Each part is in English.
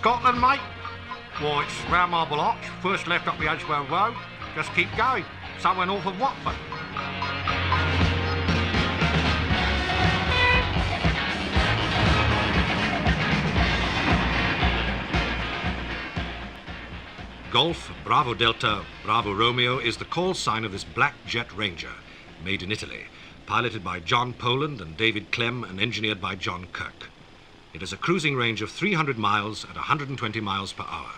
Scotland, mate? Well, it's round Marble Arch, first left up the Edgware Road. Just keep going, somewhere north of Watford. Golf, Bravo Delta, Bravo Romeo is the call sign of this Black Jet Ranger, made in Italy, piloted by John Poland and David Clem and engineered by John Kirk. It has a cruising range of 300 miles at 120 miles per hour.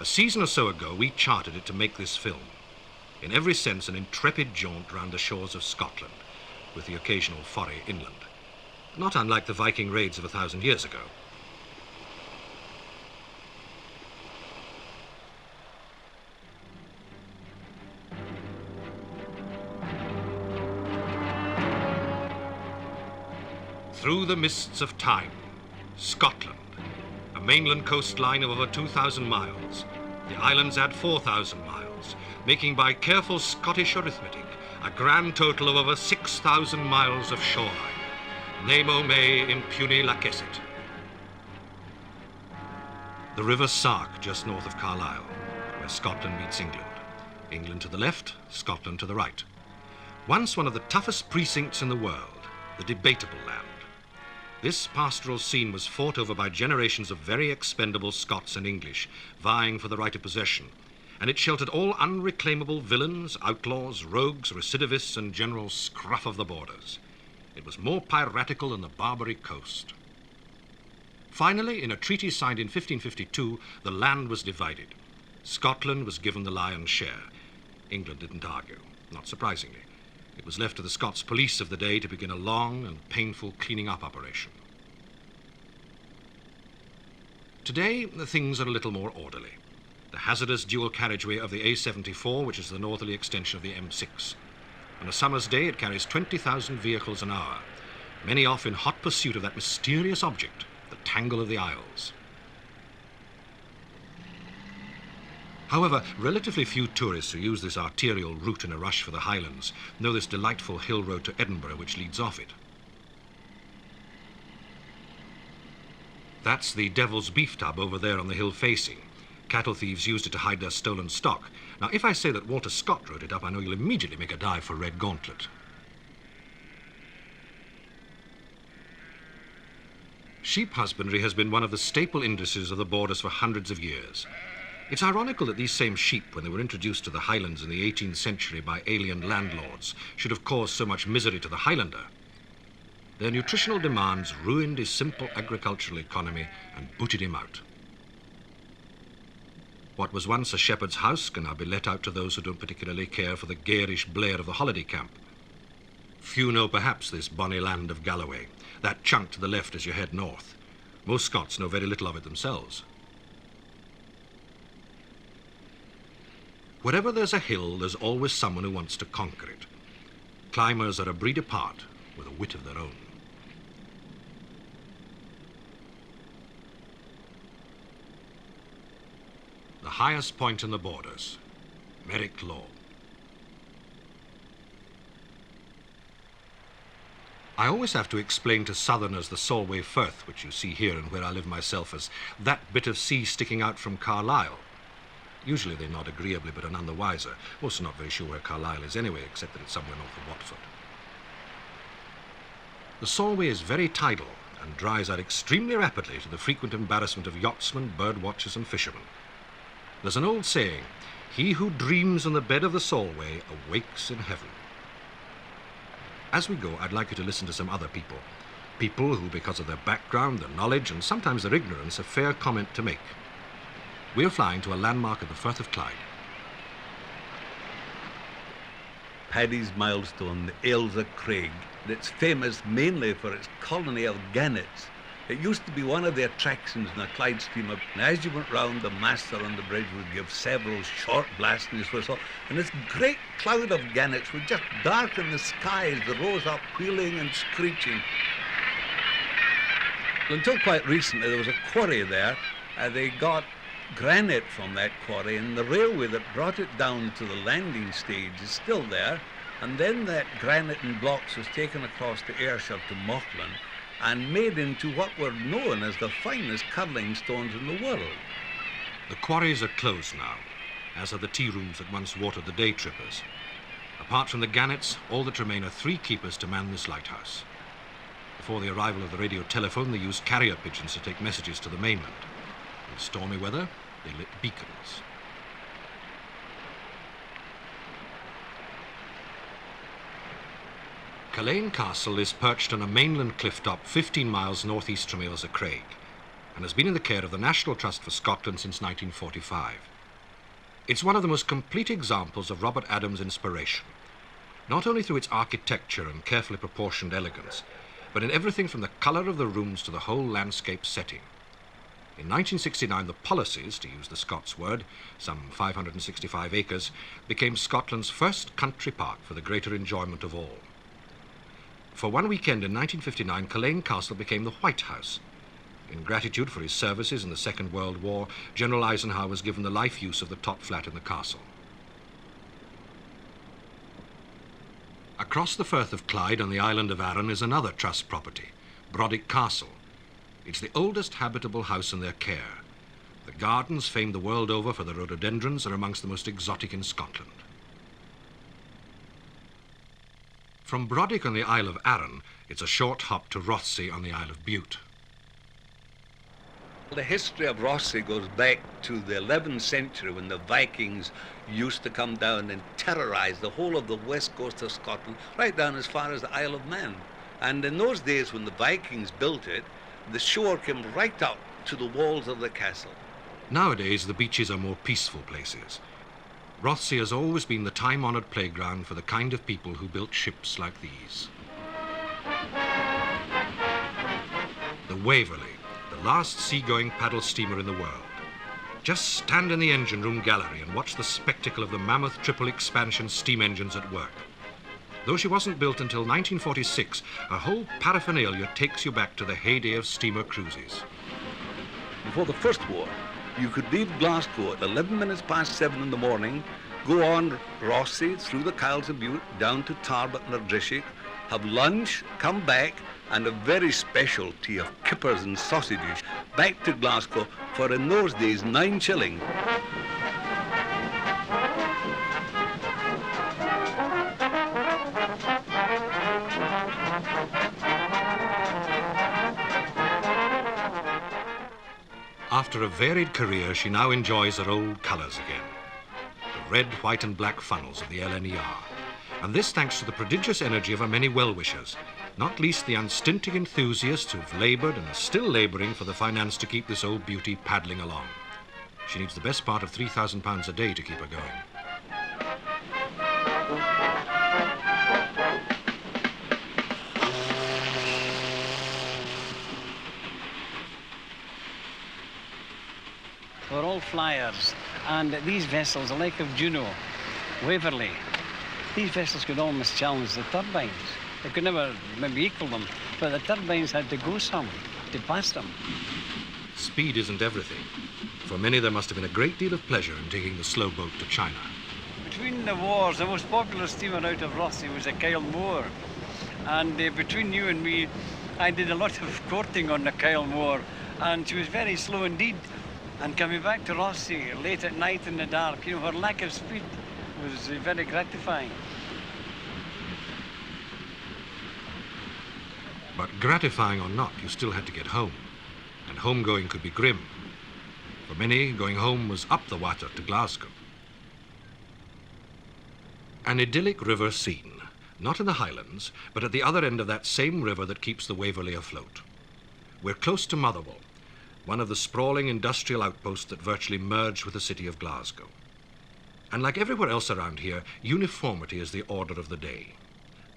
A season or so ago, we chartered it to make this film. In every sense, an intrepid jaunt round the shores of Scotland, with the occasional foray inland. Not unlike the Viking raids of 1,000 years ago. Through the mists of time, Scotland, a mainland coastline of over 2,000 miles. The islands add 4,000 miles, making by careful Scottish arithmetic a grand total of over 6,000 miles of shoreline. Nemo me impuni lacessit. The River Sark just north of Carlisle, where Scotland meets England. England to the left, Scotland to the right. Once one of the toughest precincts in the world, the debatable land. This pastoral scene was fought over by generations of very expendable Scots and English, vying for the right of possession, and it sheltered all unreclaimable villains, outlaws, rogues, recidivists, and general scruff of the borders. It was more piratical than the Barbary coast. Finally, in a treaty signed in 1552, the land was divided. Scotland was given the lion's share. England didn't argue, not surprisingly. It was left to the Scots police of the day to begin a long and painful cleaning up operation. Today, things are a little more orderly. The hazardous dual carriageway of the A74, which is the northerly extension of the M6. On a summer's day, it carries 20,000 vehicles an hour, many off in hot pursuit of that mysterious object, the Tangle of the Isles. However, relatively few tourists who use this arterial route in a rush for the Highlands know this delightful hill road to Edinburgh which leads off it. That's the Devil's Beef Tub over there on the hill facing. Cattle thieves used it to hide their stolen stock. Now, if I say that Walter Scott wrote it up, I know you'll immediately make a dive for Red Gauntlet. Sheep husbandry has been one of the staple industries of the borders for hundreds of years. It's ironical that these same sheep, when they were introduced to the Highlands in the 18th century by alien landlords, should have caused so much misery to the Highlander. Their nutritional demands ruined his simple agricultural economy and booted him out. What was once a shepherd's house can now be let out to those who don't particularly care for the garish blare of the holiday camp. Few know perhaps this bonny land of Galloway, that chunk to the left as you head north. Most Scots know very little of it themselves. Wherever there's a hill, there's always someone who wants to conquer it. Climbers are a breed apart, with a wit of their own. The highest point in the borders, Merrick Law. I always have to explain to southerners the Solway Firth, which you see here and where I live myself, as that bit of sea sticking out from Carlisle. Usually they nod agreeably, but are none the wiser. Most are not very sure where Carlisle is anyway, except that it's somewhere north of Watford. The Solway is very tidal and dries out extremely rapidly to the frequent embarrassment of yachtsmen, bird watchers and fishermen. There's an old saying, "He who dreams on the bed of the Solway awakes in heaven." As we go, I'd like you to listen to some other people. People who, because of their background, their knowledge, and sometimes their ignorance, have fair comment to make. We're flying to a landmark at the Firth of Clyde. Paddy's Milestone, the Ailsa Craig. It's famous mainly for its colony of gannets. It used to be one of the attractions in the Clyde steamer. And as you went round, the master on the bridge would give several short blasts in his whistle, and this great cloud of gannets would just darken the sky as they rose up, wheeling and screeching. Until quite recently, there was a quarry there. They got granite from that quarry, and the railway that brought it down to the landing stage is still there. And then that granite and blocks was taken across to Ayrshire to Mauchline and made into what were known as the finest curling stones in the world. The quarries are closed now, as are the tea rooms that once watered the day trippers. Apart from the gannets, all that remain are 3 keepers to man this lighthouse. Before the arrival of the radio telephone, they used carrier pigeons to take messages to the mainland. In stormy weather, they lit beacons. Culzean Castle is perched on a mainland cliff top 15 miles northeast from Ailsa Craig and has been in the care of the National Trust for Scotland since 1945. It's one of the most complete examples of Robert Adams' inspiration, not only through its architecture and carefully proportioned elegance, but in everything from the colour of the rooms to the whole landscape setting. In 1969, the Policies, to use the Scots word, some 565 acres, became Scotland's first country park for the greater enjoyment of all. For one weekend in 1959, Culzean Castle became the White House. In gratitude for his services in the Second World War, General Eisenhower was given the life use of the top flat in the castle. Across the Firth of Clyde on the island of Arran is another trust property, Brodick Castle. It's the oldest habitable house in their care. The gardens, famed the world over for the rhododendrons, are amongst the most exotic in Scotland. From Brodick on the Isle of Arran, it's a short hop to Rothesay on the Isle of Bute. The history of Rothesay goes back to the 11th century when the Vikings used to come down and terrorize the whole of the west coast of Scotland, right down as far as the Isle of Man. And in those days when the Vikings built it, the shore came right up to the walls of the castle. Nowadays, the beaches are more peaceful places. Rothesay has always been the time-honoured playground for the kind of people who built ships like these. The Waverley, the last seagoing paddle steamer in the world. Just stand in the engine room gallery and watch the spectacle of the mammoth triple expansion steam engines at work. Though she wasn't built until 1946, her whole paraphernalia takes you back to the heyday of steamer cruises. Before the First War, you could leave Glasgow at 11 minutes past 7 in the morning, go on Rothesay through the Kyles of Bute down to Tarbert and Ardrishick, have lunch, come back, and a very special tea of kippers and sausages back to Glasgow for, in those days, 9 shillings. After a varied career, she now enjoys her old colours again. The red, white and black funnels of the LNER. And this thanks to the prodigious energy of her many well-wishers, not least the unstinting enthusiasts who've laboured and are still labouring for the finance to keep this old beauty paddling along. She needs the best part of £3,000 a day to keep her going. We're all flyers, and these vessels, the like of Juno, Waverley, these vessels could almost challenge the turbines. They could never maybe equal them, but the turbines had to go some to pass them. Speed isn't everything. For many, there must have been a great deal of pleasure in taking the slow boat to China. Between the wars, the most popular steamer out of Rothesay was a Kyle Moore. And between you and me, I did a lot of courting on the Kyle Moore, and she was very slow indeed. And coming back to Rothesay late at night in the dark, her lack of speed was very gratifying. But gratifying or not, you still had to get home. And homegoing could be grim. For many, going home was up the water to Glasgow. An idyllic river scene, not in the Highlands, but at the other end of that same river that keeps the Waverley afloat. We're close to Motherwell, one of the sprawling industrial outposts that virtually merged with the city of Glasgow. And like everywhere else around here, uniformity is the order of the day.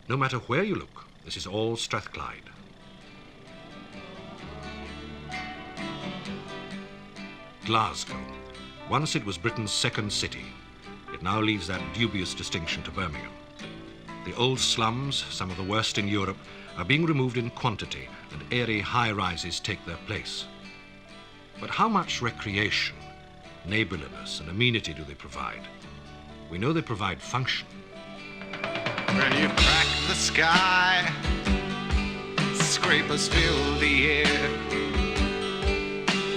No matter where you look, this is all Strathclyde. Glasgow. Once it was Britain's second city. It now leaves that dubious distinction to Birmingham. The old slums, some of the worst in Europe, are being removed in quantity, and airy high-rises take their place. But how much recreation, neighbourliness and amenity do they provide? We know they provide function. When you crack the sky, scrapers fill the air.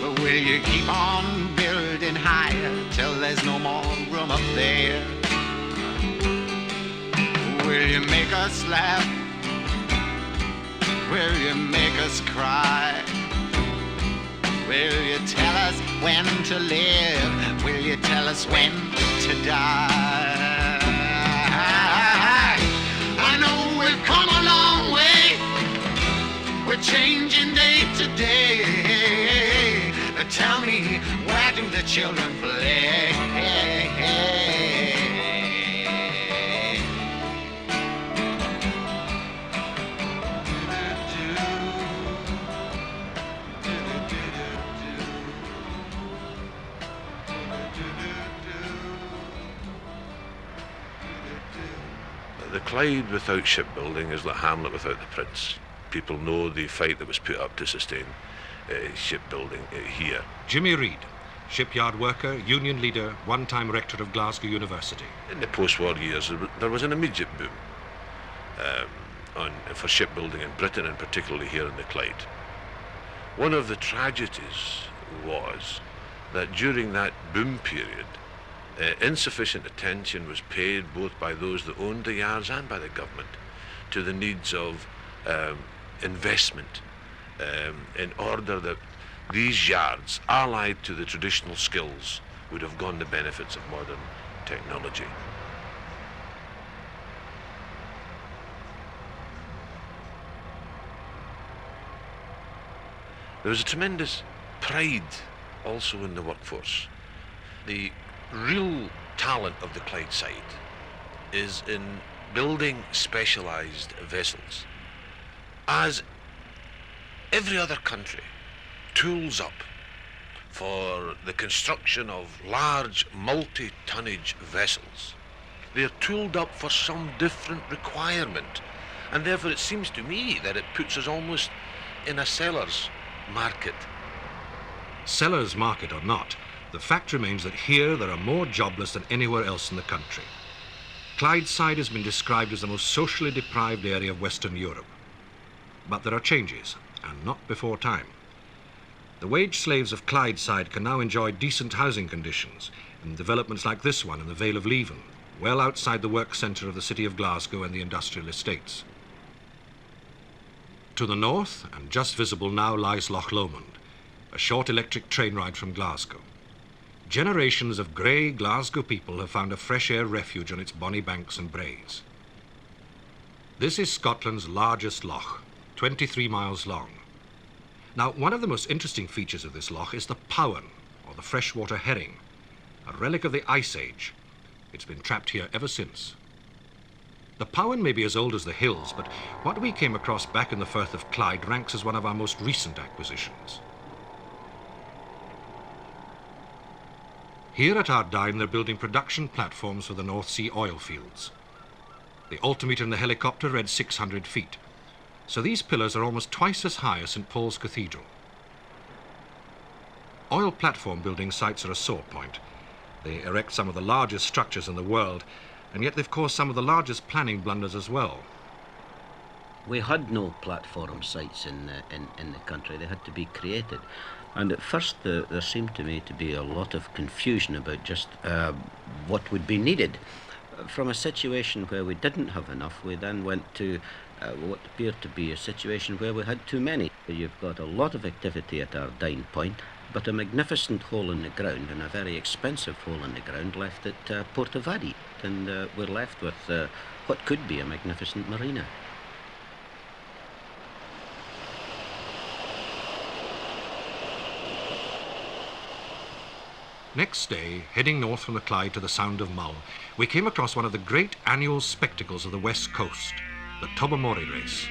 But will you keep on building higher till there's no more room up there? Will you make us laugh? Will you make us cry? Will you tell us when to live? Will you tell us when to die? I know we've come a long way. We're changing day to day. Tell me, where do the children play? The Clyde without shipbuilding is like Hamlet without the prince. People know the fight that was put up to sustain shipbuilding here. Jimmy Reid, shipyard worker, union leader, one-time rector of Glasgow University. In the post-war years, there was an immediate boom for shipbuilding in Britain, and particularly here in the Clyde. One of the tragedies was that during that boom period, insufficient attention was paid both by those that owned the yards and by the government to the needs of investment in order that these yards, allied to the traditional skills, would have gone the benefits of modern technology. There was a tremendous pride also in the workforce. The real talent of the Clyde side is in building specialised vessels. As every other country tools up for the construction of large multi-tonnage vessels, they're tooled up for some different requirement, and therefore it seems to me that it puts us almost in a seller's market. Seller's market or not, the fact remains that here there are more jobless than anywhere else in the country. Clydeside has been described as the most socially deprived area of Western Europe. But there are changes, and not before time. The wage slaves of Clydeside can now enjoy decent housing conditions in developments like this one in the Vale of Leven, well outside the work centre of the city of Glasgow and the industrial estates. To the north, and just visible now, lies Loch Lomond, a short electric train ride from Glasgow. Generations of grey Glasgow people have found a fresh air refuge on its bonny banks and braes. This is Scotland's largest loch, 23 miles long. Now, one of the most interesting features of this loch is the powan, or the freshwater herring, a relic of the Ice Age. It's been trapped here ever since. The powan may be as old as the hills, but what we came across back in the Firth of Clyde ranks as one of our most recent acquisitions. Here at Ardine, they're building production platforms for the North Sea oil fields. The altimeter in the helicopter read 600 feet. So these pillars are almost twice as high as St. Paul's Cathedral. Oil platform building sites are a sore point. They erect some of the largest structures in the world, and yet they've caused some of the largest planning blunders as well. We had no platform sites in the country. They had to be created. And at first there seemed to me to be a lot of confusion about just what would be needed. From a situation where we didn't have enough, we then went to what appeared to be a situation where we had too many. You've got a lot of activity at Ardine Point, but a magnificent hole in the ground and a very expensive hole in the ground left at Portavadie, and we're left with what could be a magnificent marina. Next day, heading north from the Clyde to the Sound of Mull, we came across one of the great annual spectacles of the West Coast, the Tobermory race.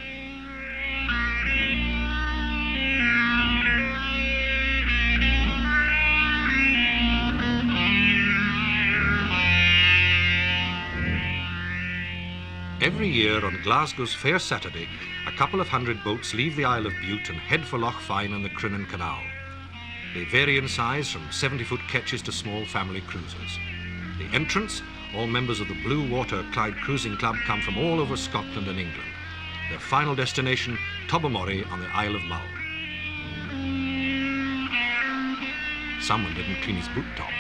Every year on Glasgow's Fair Saturday, a couple of hundred boats leave the Isle of Bute and head for Lough Fyne and the Crinan Canal. They vary in size from 70-foot ketches to small family cruisers. The entrants, all members of the Blue Water Clyde Cruising Club, come from all over Scotland and England. Their final destination, Tobermory on the Isle of Mull. Someone didn't clean his boot top.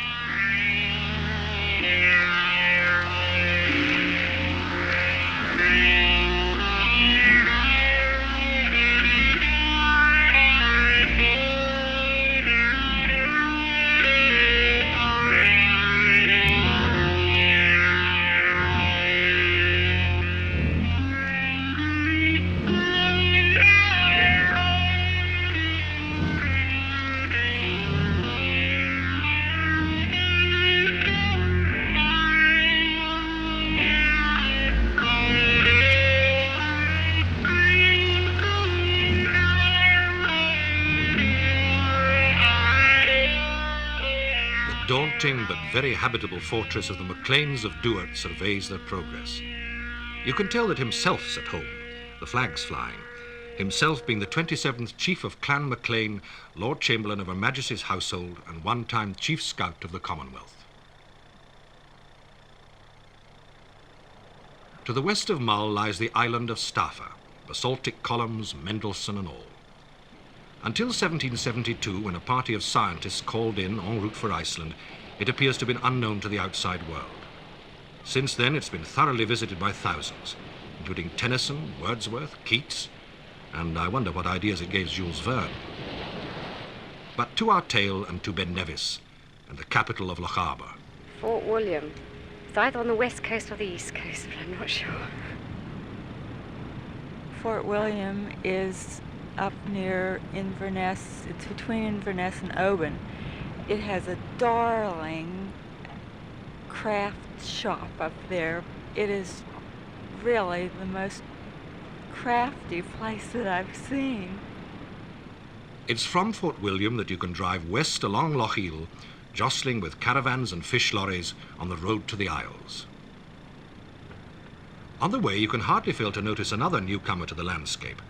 Daunting but very habitable fortress of the MacLeans of Duart surveys their progress. You can tell that himself's at home, the flag's flying, himself being the 27th Chief of Clan MacLean, Lord Chamberlain of Her Majesty's household and one-time Chief Scout of the Commonwealth. To the west of Mull lies the island of Staffa, basaltic columns, Mendelssohn and all. Until 1772, when a party of scientists called in en route for Iceland, it appears to have been unknown to the outside world. Since then, it's been thoroughly visited by thousands, including Tennyson, Wordsworth, Keats, and I wonder what ideas it gave Jules Verne. But to our tale and to Ben Nevis, and the capital of Loch Arbor. Fort William. It's either on the west coast or the east coast, but I'm not sure. Fort William is up near Inverness. It's between Inverness and Oban. It has a darling craft shop up there. It is really the most crafty place that I've seen. It's from Fort William that you can drive west along Loch Eel, jostling with caravans and fish lorries on the road to the Isles. On the way, you can hardly fail to notice another newcomer to the landscape.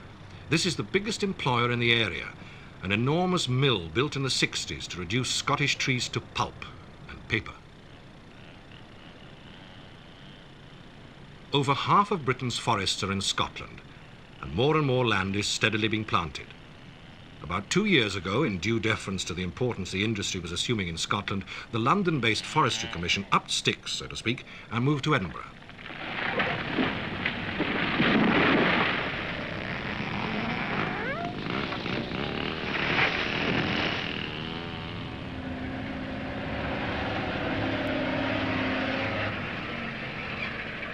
This is the biggest employer in the area, an enormous mill built in the 60s to reduce Scottish trees to pulp and paper. Over half of Britain's forests are in Scotland, and more land is steadily being planted. About 2 years ago, in due deference to the importance the industry was assuming in Scotland, the London-based Forestry Commission upped sticks, so to speak, and moved to Edinburgh.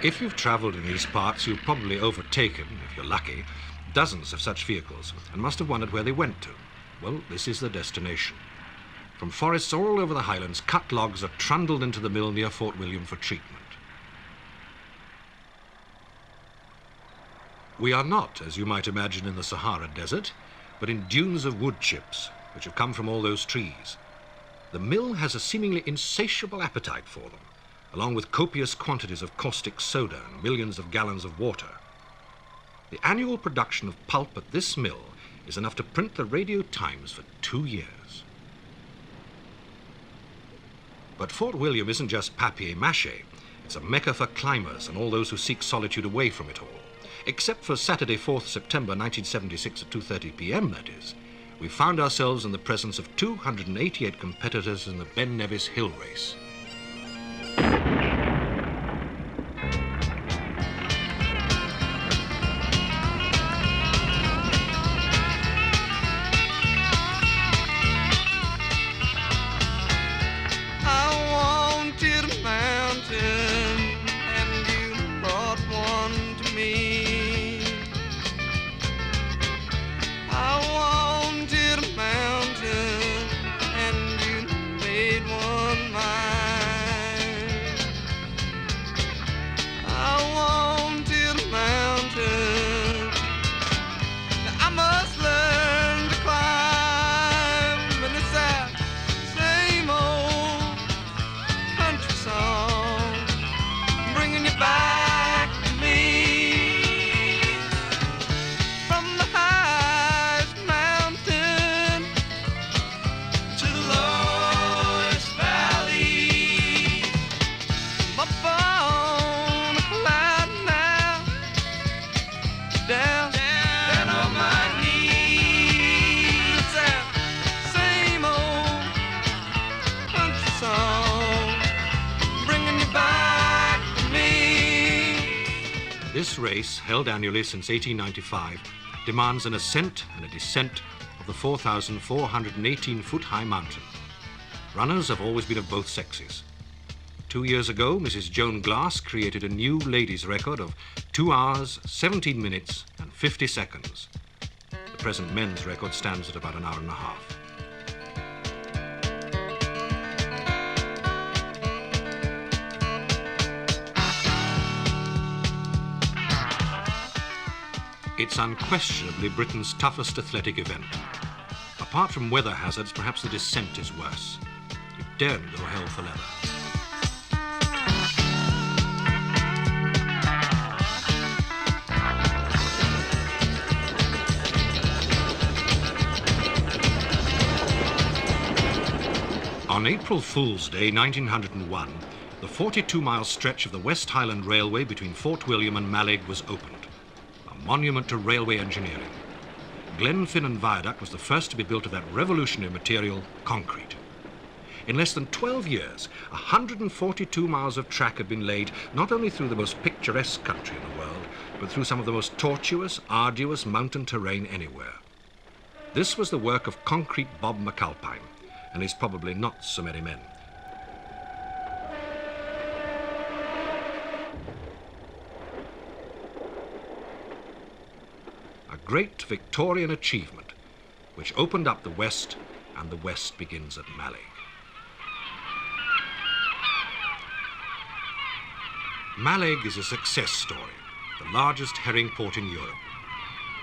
If you've travelled in these parts, you've probably overtaken, if you're lucky, dozens of such vehicles and must have wondered where they went to. Well, this is the destination. From forests all over the Highlands, cut logs are trundled into the mill near Fort William for treatment. We are not, as you might imagine, in the Sahara Desert, but in dunes of wood chips, which have come from all those trees. The mill has a seemingly insatiable appetite for them, along with copious quantities of caustic soda and millions of gallons of water. The annual production of pulp at this mill is enough to print the Radio Times for 2 years. But Fort William isn't just papier-mâché. It's a mecca for climbers and all those who seek solitude away from it all. Except for Saturday, 4th September 1976 at 2:30 p.m., that is, we found ourselves in the presence of 288 competitors in the Ben Nevis Hill Race. I wanted a mountain, and you made one This race, held annually since 1895, demands an ascent and a descent of the 4,418-foot-high mountain. Runners have always been of both sexes. 2 years ago, Mrs. Joan Glass created a new ladies' record of 2 hours, 17 minutes and 50 seconds. The present men's record stands at about an hour and a half. It's unquestionably Britain's toughest athletic event. Apart from weather hazards, perhaps the descent is worse. You daren't go hell for leather. On April Fool's Day 1901, the 42-mile stretch of the West Highland Railway between Fort William and Mallaig was opened, a monument to railway engineering. Glenfinnan Viaduct was the first to be built of that revolutionary material, concrete. In less than 12 years, 142 miles of track had been laid not only through the most picturesque country in the world, but through some of the most tortuous, arduous mountain terrain anywhere. This was the work of Concrete Bob McAlpine, and his probably not so many men. A great Victorian achievement which opened up the West, and the West begins at Mallaig. Mallaig is a success story, the largest herring port in Europe.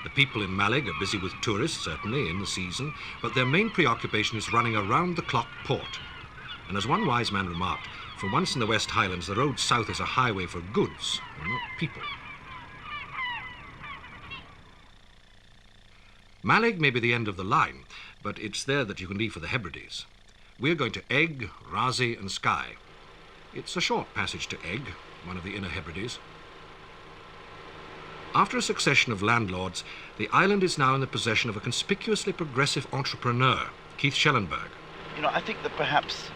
The people in Mallaig are busy with tourists, certainly, in the season, but their main preoccupation is running a round-the-clock port. And as one wise man remarked, for once in the West Highlands, the road south is a highway for goods, and not people. Mallaig may be the end of the line, but it's there that you can leave for the Hebrides. We're going to Eigg, Rasay and Skye. It's a short passage to Eigg, one of the inner Hebrides. After a succession of landlords, the island is now in the possession of a conspicuously progressive entrepreneur, Keith Schellenberg. You know, I think that perhaps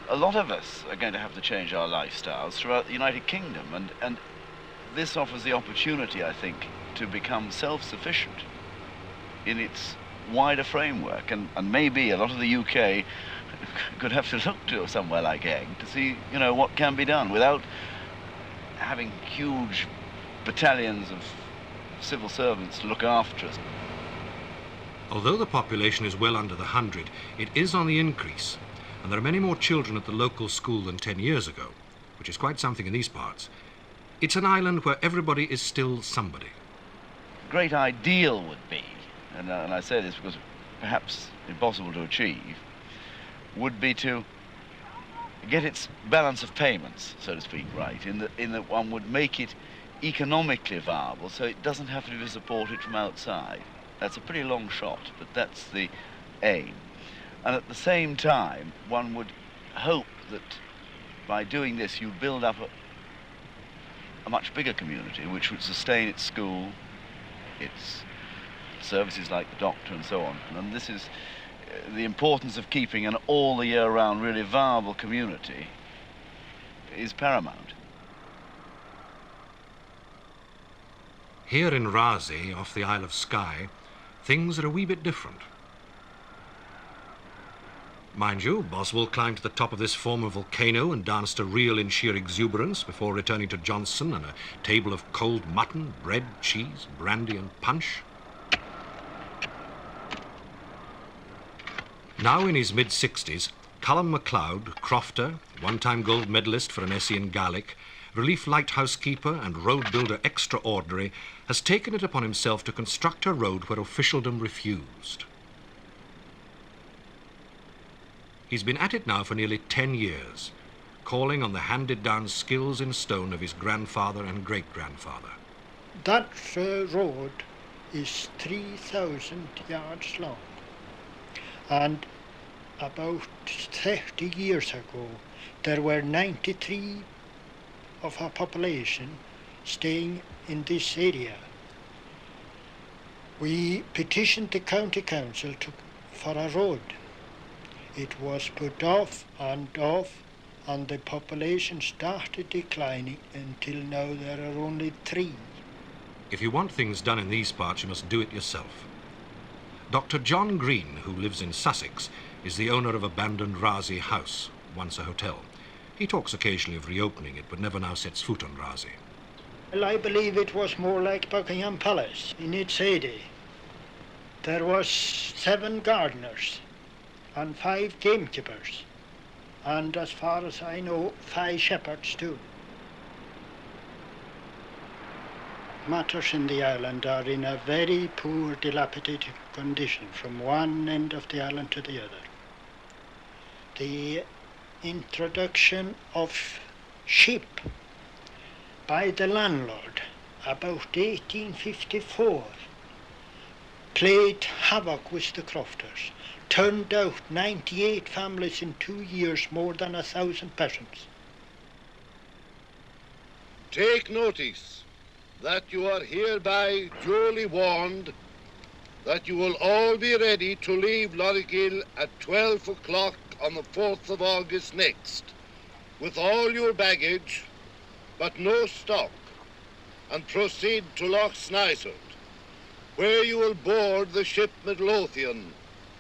a lot of us are going to have to change our lifestyles throughout the United Kingdom, and this offers the opportunity, I think, to become self-sufficient in its wider framework, and maybe a lot of the UK could have to look to somewhere like Eigg to see, you know, what can be done without having huge battalions of civil servants to look after us. Although the population is well under the 100, it is on the increase, and there are many more children at the local school than 10 years ago, which is quite something in these parts. It's an island where everybody is still somebody. Great ideal would be, and I say this because perhaps impossible to achieve, would be to get its balance of payments, so to speak, right, in that one would make it economically viable, so it doesn't have to be supported from outside. That's a pretty long shot, but that's the aim. And at the same time, one would hope that by doing this, you build up a much bigger community which would sustain its school, its services like the doctor and so on. And this is the importance of keeping an all the year round really viable community is paramount. Here in Rasay, off the Isle of Skye, things are a wee bit different. Mind you, Boswell climbed to the top of this former volcano and danced a reel in sheer exuberance before returning to Johnson and a table of cold mutton, bread, cheese, brandy and punch. Now in his mid-60s, Callum MacLeod, crofter, one-time gold medalist for an essay in Gaelic, relief lighthouse keeper and road builder extraordinary, has taken it upon himself to construct a road where officialdom refused. He's been at it now for nearly 10 years, calling on the handed-down skills in stone of his grandfather and great-grandfather. That road is 3,000 yards long, and about 30 years ago there were 93 of our population staying in this area. We petitioned the county council for a road. It was put off and off and the population started declining until now there are only 3. If you want things done in these parts, you must do it yourself. Dr. John Green, who lives in Sussex, is the owner of abandoned Rasey House, once a hotel. He talks occasionally of reopening it, but never now sets foot on Rasey. Well, I believe it was more like Buckingham Palace in its heyday. There was 7 gardeners and 5 gamekeepers, and as far as I know, 5 shepherds too. Matters in the island are in a very poor, dilapidated condition from one end of the island to the other. The introduction of sheep by the landlord about 1854 played havoc with the crofters, turned out 98 families in 2 years, more than 1,000 peasants. Take notice that you are hereby duly warned that you will all be ready to leave Lorrigill at 12 o'clock on the 4th of August next, with all your baggage, but no stock, and proceed to Loch Snizard, where you will board the ship Midlothian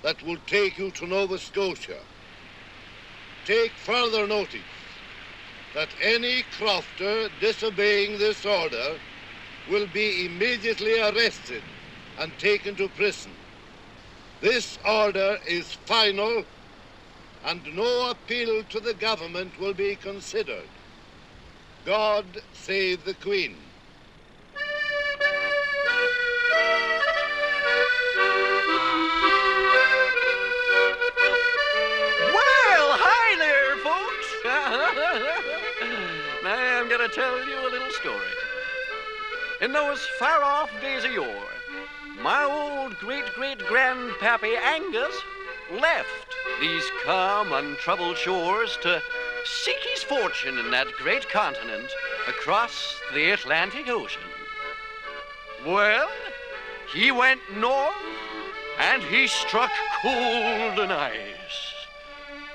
that will take you to Nova Scotia. Take further notice that any crofter disobeying this order will be immediately arrested and taken to prison. This order is final, and no appeal to the government will be considered. God save the Queen. Well, hi there, folks. Now I'm going to tell you a little story. In those far-off days of yore, my old great-great-grandpappy Angus left these calm, untroubled shores to seek his fortune in that great continent across the Atlantic Ocean. Well, he went north, and he struck cold and ice.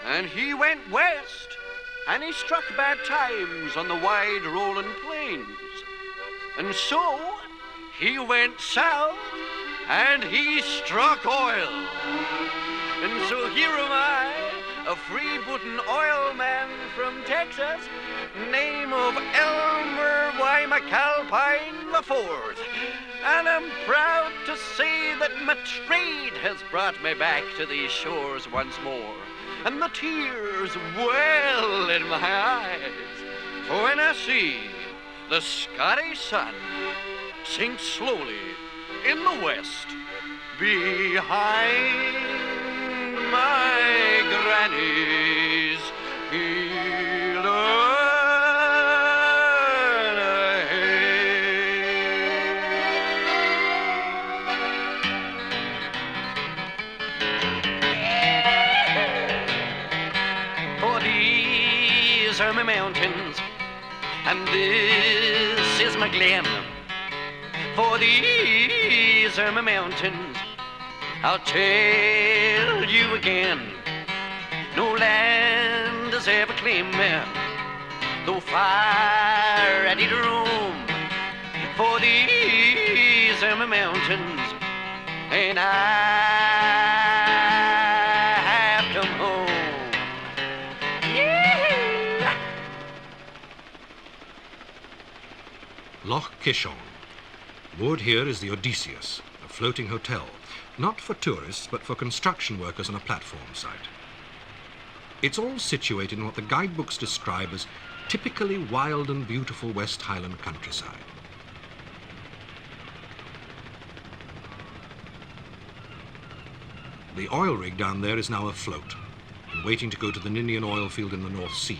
And he went west, and he struck bad times on the wide rolling plains. And so he went south, and he struck oil. And so here am I, a freebooting oil man from Texas, name of Elmer Y. McAlpine IV. And I'm proud to say that my trade has brought me back to these shores once more. And the tears well in my eyes, for when I see the Scottish sun sink slowly in the west behind my granny's field of hay. For these are my mountains, and this is my glen. For these are my mountains, I'll tell you again. No land has ever claimed me, though far I did roam. For these are my mountains, and I have come home. Yeah. Loch Kishon. Moored here is the Odysseus, a floating hotel, not for tourists, but for construction workers on a platform site. It's all situated in what the guidebooks describe as typically wild and beautiful West Highland countryside. The oil rig down there is now afloat and waiting to go to the Ninian oil field in the North Sea.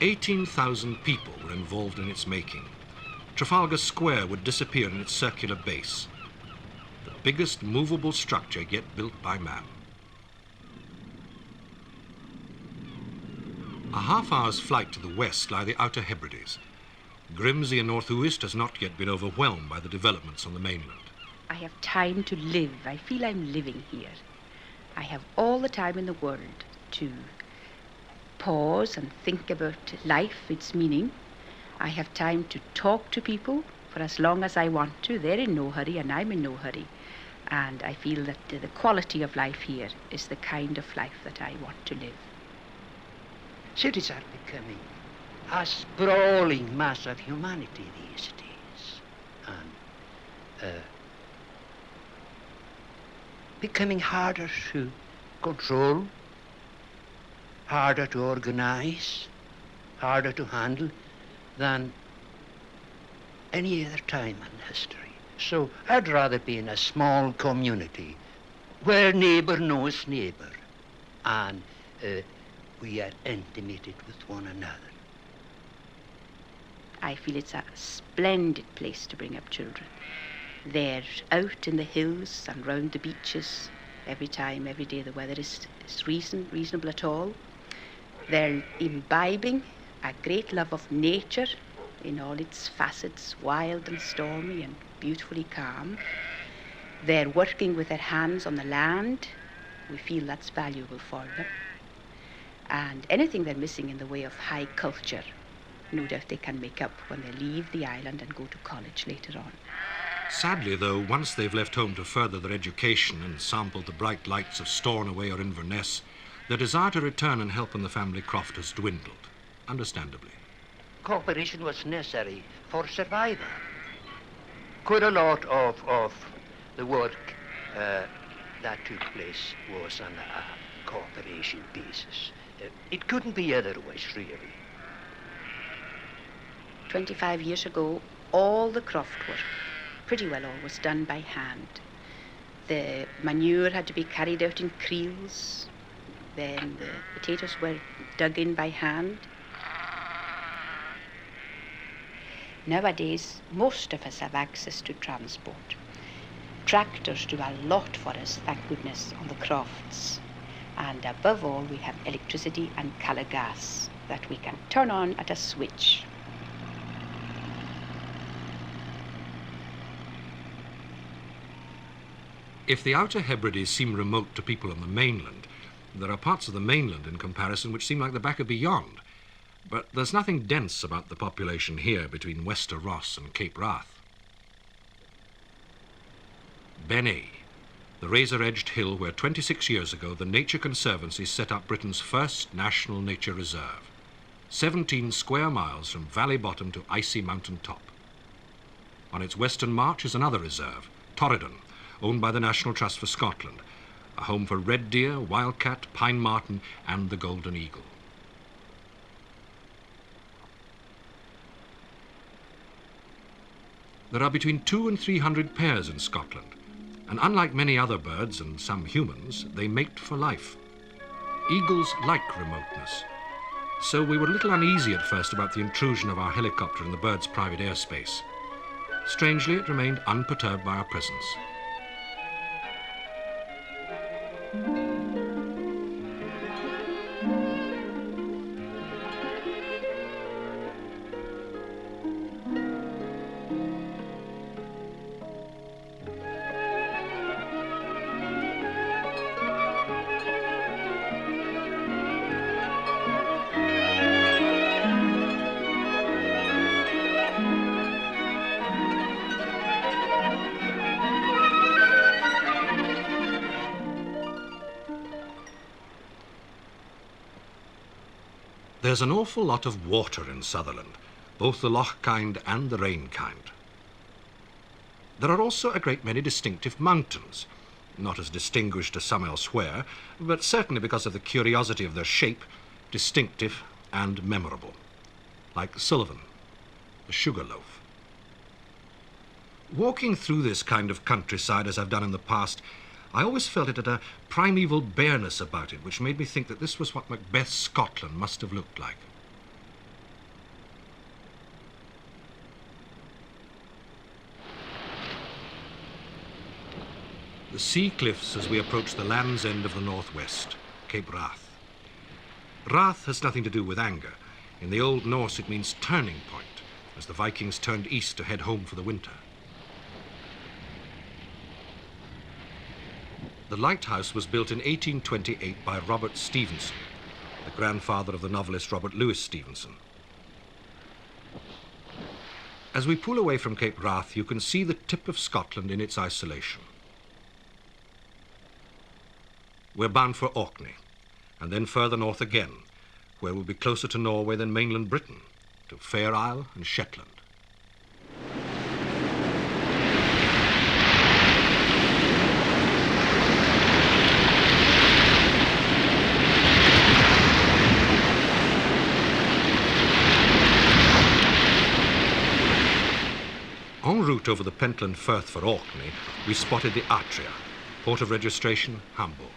18,000 people were involved in its making. Trafalgar Square would disappear in its circular base, the biggest movable structure yet built by man. A half-hour's flight to the west lie the Outer Hebrides. Grimsby and North Uist has not yet been overwhelmed by the developments on the mainland. I have time to live. I feel I'm living here. I have all the time in the world to pause and think about life, its meaning. I have time to talk to people for as long as I want to. They're in no hurry and I'm in no hurry. And I feel that the quality of life here is the kind of life that I want to live. Cities are becoming a sprawling mass of humanity these days, and becoming harder to control, harder to organize, harder to handle than any other time in history. So I'd rather be in a small community where neighbor knows neighbor, and we are intimated with one another. I feel it's a splendid place to bring up children. They're out in the hills and round the beaches every day the weather is reasonable at all. They're imbibing a great love of nature in all its facets, wild and stormy and beautifully calm. They're working with their hands on the land. We feel that's valuable for them. And anything they're missing in the way of high culture, no doubt they can make up when they leave the island and go to college later on. Sadly, though, once they've left home to further their education and sampled the bright lights of Stornoway or Inverness, their desire to return and help in the family croft has dwindled, understandably. Cooperation was necessary for survival. Quite a lot of the work that took place was on a cooperation basis. It couldn't be otherwise, really. 25 years ago, all the croft work, pretty well all, was done by hand. The manure had to be carried out in creels. Then the potatoes were dug in by hand. Nowadays, most of us have access to transport. Tractors do a lot for us, thank goodness, on the crofts. And above all, we have electricity and colour gas that we can turn on at a switch. If the Outer Hebrides seem remote to people on the mainland, there are parts of the mainland in comparison which seem like the back of beyond. But there's nothing dense about the population here between Wester Ross and Cape Wrath. Ben-A, the razor-edged hill where 26 years ago the Nature Conservancy set up Britain's first national nature reserve. 17 square miles from valley bottom to icy mountain top. On its western march is another reserve, Torridon, owned by the National Trust for Scotland, a home for red deer, wildcat, pine marten and the golden eagle. There are between 200 and 300 pairs in Scotland, and unlike many other birds and some humans, they mate for life. Eagles like remoteness, so we were a little uneasy at first about the intrusion of our helicopter in the bird's private airspace. Strangely, it remained unperturbed by our presence. There's an awful lot of water in Sutherland, both the loch kind and the rain kind. There are also a great many distinctive mountains, not as distinguished as some elsewhere, but certainly because of the curiosity of their shape, distinctive and memorable, like Sullivan, the Sugarloaf. Walking through this kind of countryside as I've done in the past, I always felt it had a primeval bareness about it, which made me think that this was what Macbeth's Scotland must have looked like. The sea cliffs as we approach the land's end of the northwest, Cape Wrath. Wrath has nothing to do with anger. In the Old Norse it means turning point, as the Vikings turned east to head home for the winter. The lighthouse was built in 1828 by Robert Stevenson, the grandfather of the novelist Robert Louis Stevenson. As we pull away from Cape Wrath, you can see the tip of Scotland in its isolation. We're bound for Orkney, and then further north again, where we'll be closer to Norway than mainland Britain, to Fair Isle and Shetland. En route over the Pentland Firth for Orkney, we spotted the Atria, port of registration, Hamburg.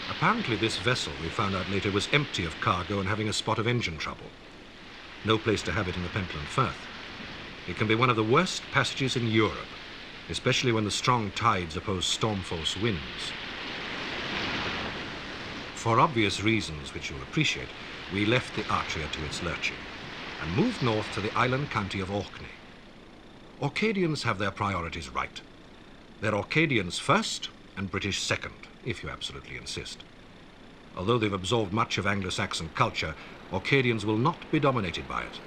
Apparently this vessel, we found out later, was empty of cargo and having a spot of engine trouble. No place to have it in the Pentland Firth. It can be one of the worst passages in Europe, especially when the strong tides oppose storm-force winds. For obvious reasons, which you'll appreciate, we left the Atria to its lurching and moved north to the island county of Orkney. Orcadians have their priorities right. They're Orcadians first and British second, if you absolutely insist. Although they've absorbed much of Anglo-Saxon culture, Orcadians will not be dominated by it.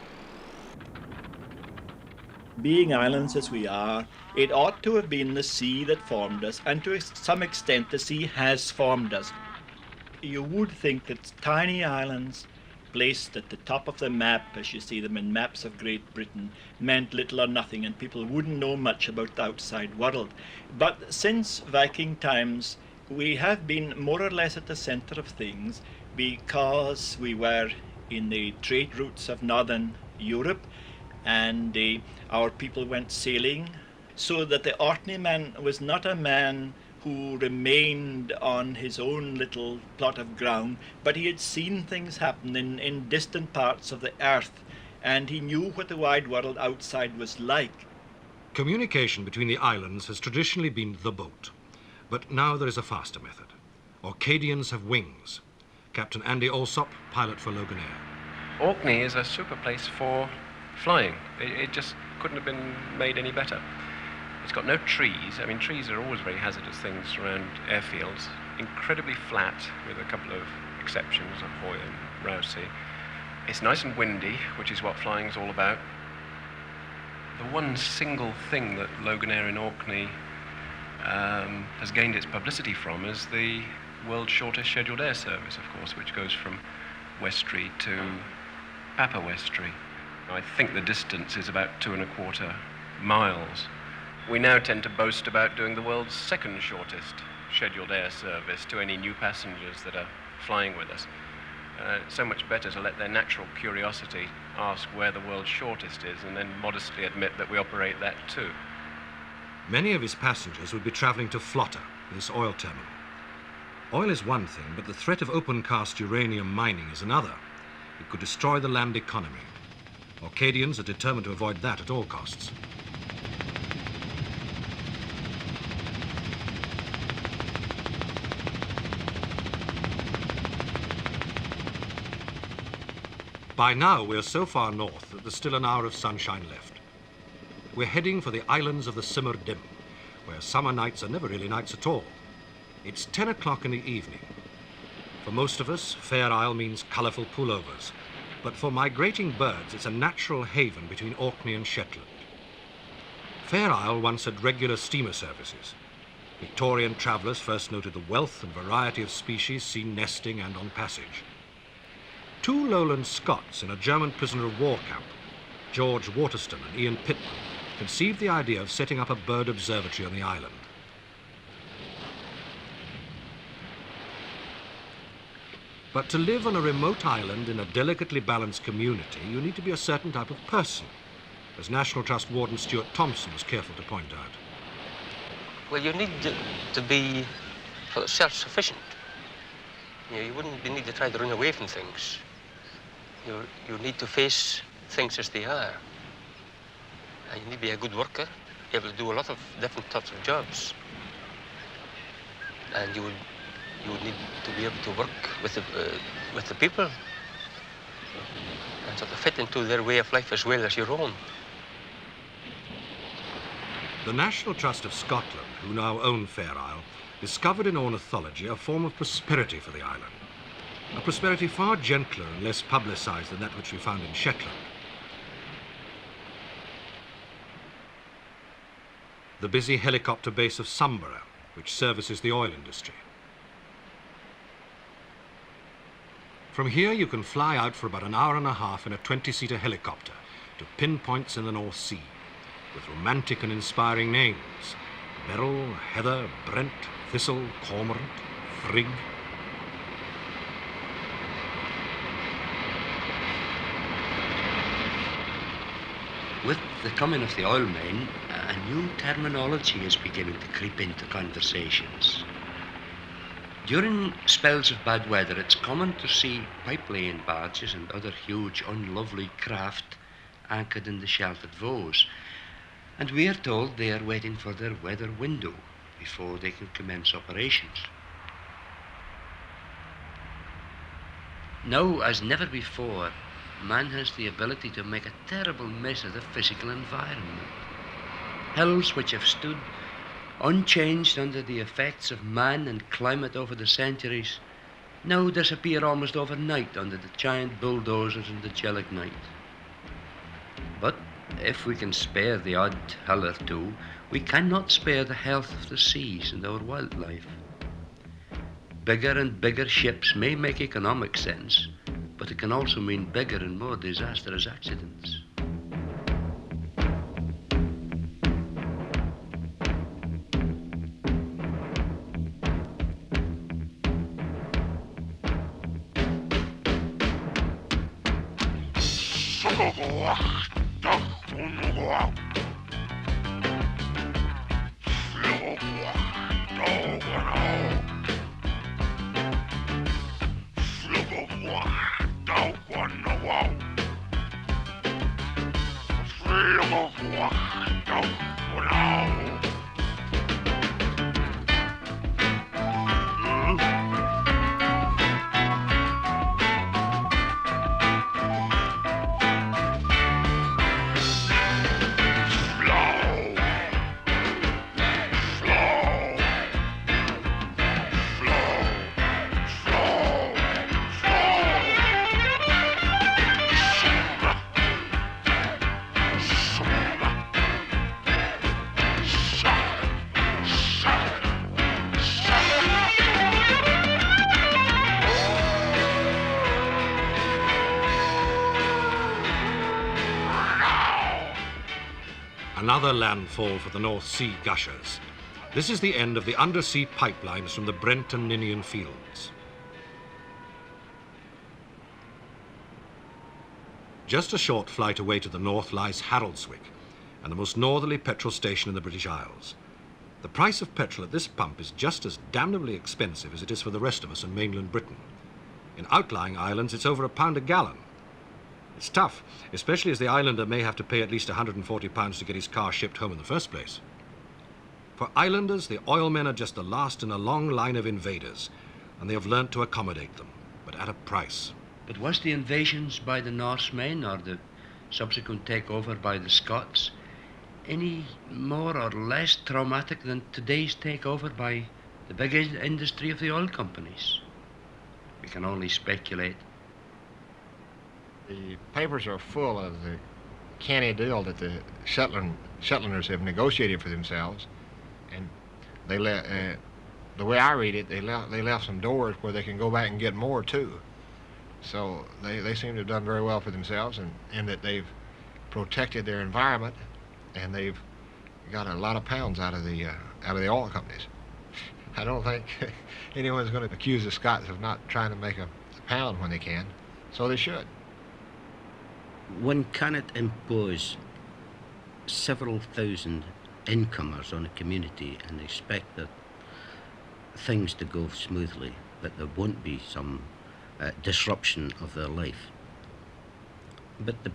Being islands as we are, it ought to have been the sea that formed us, and to some extent the sea has formed us. You would think that tiny islands placed at the top of the map, as you see them in maps of Great Britain, meant little or nothing, and people wouldn't know much about the outside world. But since Viking times, we have been more or less at the center of things because we were in the trade routes of northern Europe, and our people went sailing, so that the Orkney man was not a man who remained on his own little plot of ground, but he had seen things happen in distant parts of the earth, and he knew what the wide world outside was like. Communication between the islands has traditionally been the boat, but now there is a faster method. Orcadians have wings. Captain Andy Alsop, pilot for Loganair. Orkney is a super place for flying. It just couldn't have been made any better. It's got no trees. I mean, trees are always very hazardous things around airfields. Incredibly flat, with a couple of exceptions, Ahoy and Rousey. It's nice and windy, which is what flying's all about. The one single thing that Loganair in Orkney has gained its publicity from is the world's shortest scheduled air service, of course, which goes from Westray to Papa Westray. I think the distance is about 2¼ miles. We now tend to boast about doing the world's second shortest scheduled air service to any new passengers that are flying with us. So much better to let their natural curiosity ask where the world's shortest is and then modestly admit that we operate that too. Many of his passengers would be travelling to Flotta, this oil terminal. Oil is one thing, but the threat of open-cast uranium mining is another. It could destroy the land economy. Orcadians are determined to avoid that at all costs. By now, we're so far north that there's still an hour of sunshine left. We're heading for the islands of the Simmer Dim, where summer nights are never really nights at all. It's 10 o'clock in the evening. For most of us, Fair Isle means colourful pullovers, but for migrating birds, it's a natural haven between Orkney and Shetland. Fair Isle once had regular steamer services. Victorian travellers first noted the wealth and variety of species seen nesting and on passage. Two lowland Scots in a German prisoner of war camp, George Waterston and Ian Pitman, conceived the idea of setting up a bird observatory on the island. But to live on a remote island in a delicately balanced community, you need to be a certain type of person, as National Trust Warden Stuart Thompson was careful to point out. Well, you need to be self-sufficient. You wouldn't need to try to run away from things. You need to face things as they are. And you need to be a good worker, able to do a lot of different types of jobs. And you would need to be able to work with the people and sort of fit into their way of life as well as your own. The National Trust of Scotland, who now own Fair Isle, discovered in ornithology a form of prosperity for the island. A prosperity far gentler and less publicised than that which we found in Shetland. The busy helicopter base of Sumborough, which services the oil industry. From here you can fly out for about an hour and a half in a 20-seater helicopter to pinpoints in the North Sea, with romantic and inspiring names: Beryl, Heather, Brent, Thistle, Cormorant, Frigg. With the coming of the oil main, a new terminology is beginning to creep into conversations. During spells of bad weather, it's common to see pipe-laying barges and other huge, unlovely craft anchored in the sheltered Vaux, and we are told they are waiting for their weather window before they can commence operations. Now, as never before, man has the ability to make a terrible mess of the physical environment. Hills which have stood unchanged under the effects of man and climate over the centuries now disappear almost overnight under the giant bulldozers and the gelignite. But if we can spare the odd hill or two, we cannot spare the health of the seas and our wildlife. Bigger and bigger ships may make economic sense, but it can also mean bigger and more disastrous accidents. Another landfall for the North Sea gushers. This is the end of the undersea pipelines from the Brent and Ninian fields. Just a short flight away to the north lies Haroldswick, and the most northerly petrol station in the British Isles. The price of petrol at this pump is just as damnably expensive as it is for the rest of us in mainland Britain. In outlying islands, it's over £1 a gallon. It's tough, especially as the islander may have to pay at least £140 to get his car shipped home in the first place. For islanders, the oilmen are just the last in a long line of invaders, and they have learnt to accommodate them, but at a price. But was the invasions by the Norsemen or the subsequent takeover by the Scots any more or less traumatic than today's takeover by the big industry of the oil companies? We can only speculate. The papers are full of the canny deal that the Shetlanders have negotiated for themselves, and they the way I read it, they left some doors where they can go back and get more too. So they seem to have done very well for themselves, and that they've protected their environment, and they've got a lot of pounds out of the oil companies. I don't think anyone's going to accuse the Scots of not trying to make a pound when they can, so they should. One cannot impose several thousand incomers on a community and expect that things to go smoothly, that there won't be some disruption of their life. But the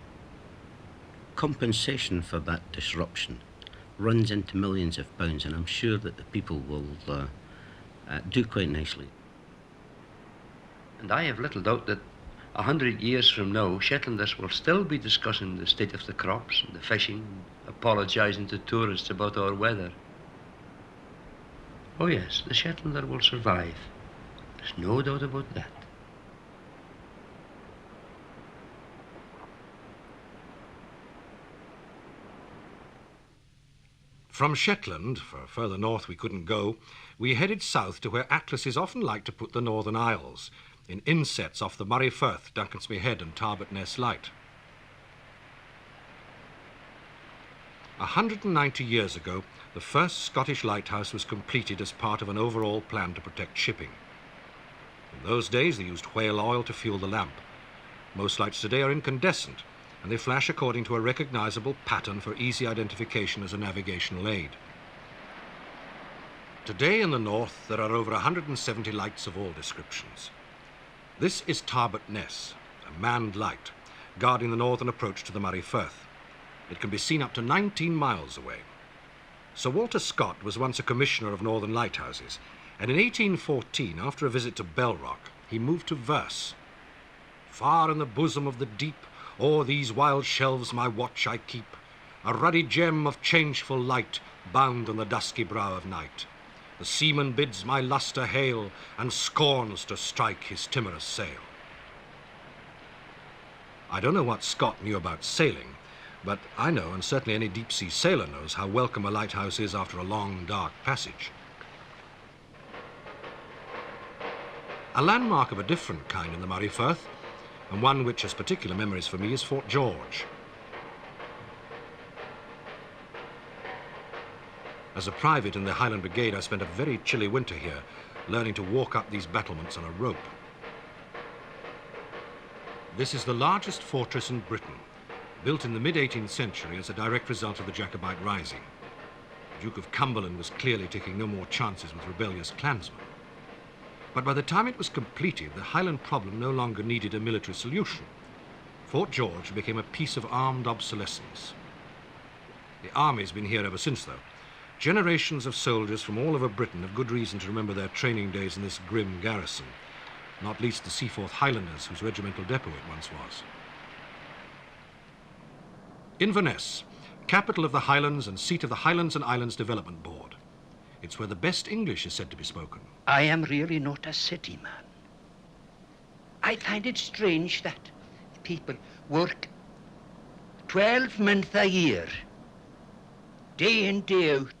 compensation for that disruption runs into millions of pounds, and I'm sure that the people will do quite nicely. And I have little doubt that 100 years from now, Shetlanders will still be discussing the state of the crops and the fishing, apologising to tourists about our weather. Oh yes, the Shetlander will survive. There's no doubt about that. From Shetland, for further north we couldn't go, we headed south to where atlases often like to put the Northern Isles, in insets off the Moray Firth, Duncansby Head and Tarbert Ness Light. 190 years ago, the first Scottish lighthouse was completed as part of an overall plan to protect shipping. In those days they used whale oil to fuel the lamp. Most lights today are incandescent, and they flash according to a recognizable pattern for easy identification as a navigational aid. Today in the north there are over 170 lights of all descriptions. This is Tarbert Ness, a manned light, guarding the northern approach to the Moray Firth. It can be seen up to 19 miles away. Sir Walter Scott was once a commissioner of northern lighthouses, and in 1814, after a visit to Bellrock, he moved to verse. Far in the bosom of the deep, o'er these wild shelves my watch I keep, a ruddy gem of changeful light, bound on the dusky brow of night. The seaman bids my lustre hail, and scorns to strike his timorous sail. I don't know what Scott knew about sailing, but I know, and certainly any deep-sea sailor knows, how welcome a lighthouse is after a long, dark passage. A landmark of a different kind in the Moray Firth, and one which has particular memories for me, is Fort George. As a private in the Highland Brigade, I spent a very chilly winter here, learning to walk up these battlements on a rope. This is the largest fortress in Britain, built in the mid-18th century as a direct result of the Jacobite Rising. The Duke of Cumberland was clearly taking no more chances with rebellious clansmen. But by the time it was completed, the Highland problem no longer needed a military solution. Fort George became a piece of armed obsolescence. The army's been here ever since, though. Generations of soldiers from all over Britain have good reason to remember their training days in this grim garrison, not least the Seaforth Highlanders, whose regimental depot it once was. Inverness, capital of the Highlands and seat of the Highlands and Islands Development Board. It's where the best English is said to be spoken. I am really not a city man. I find it strange that people work 12 months a year, day in, day out,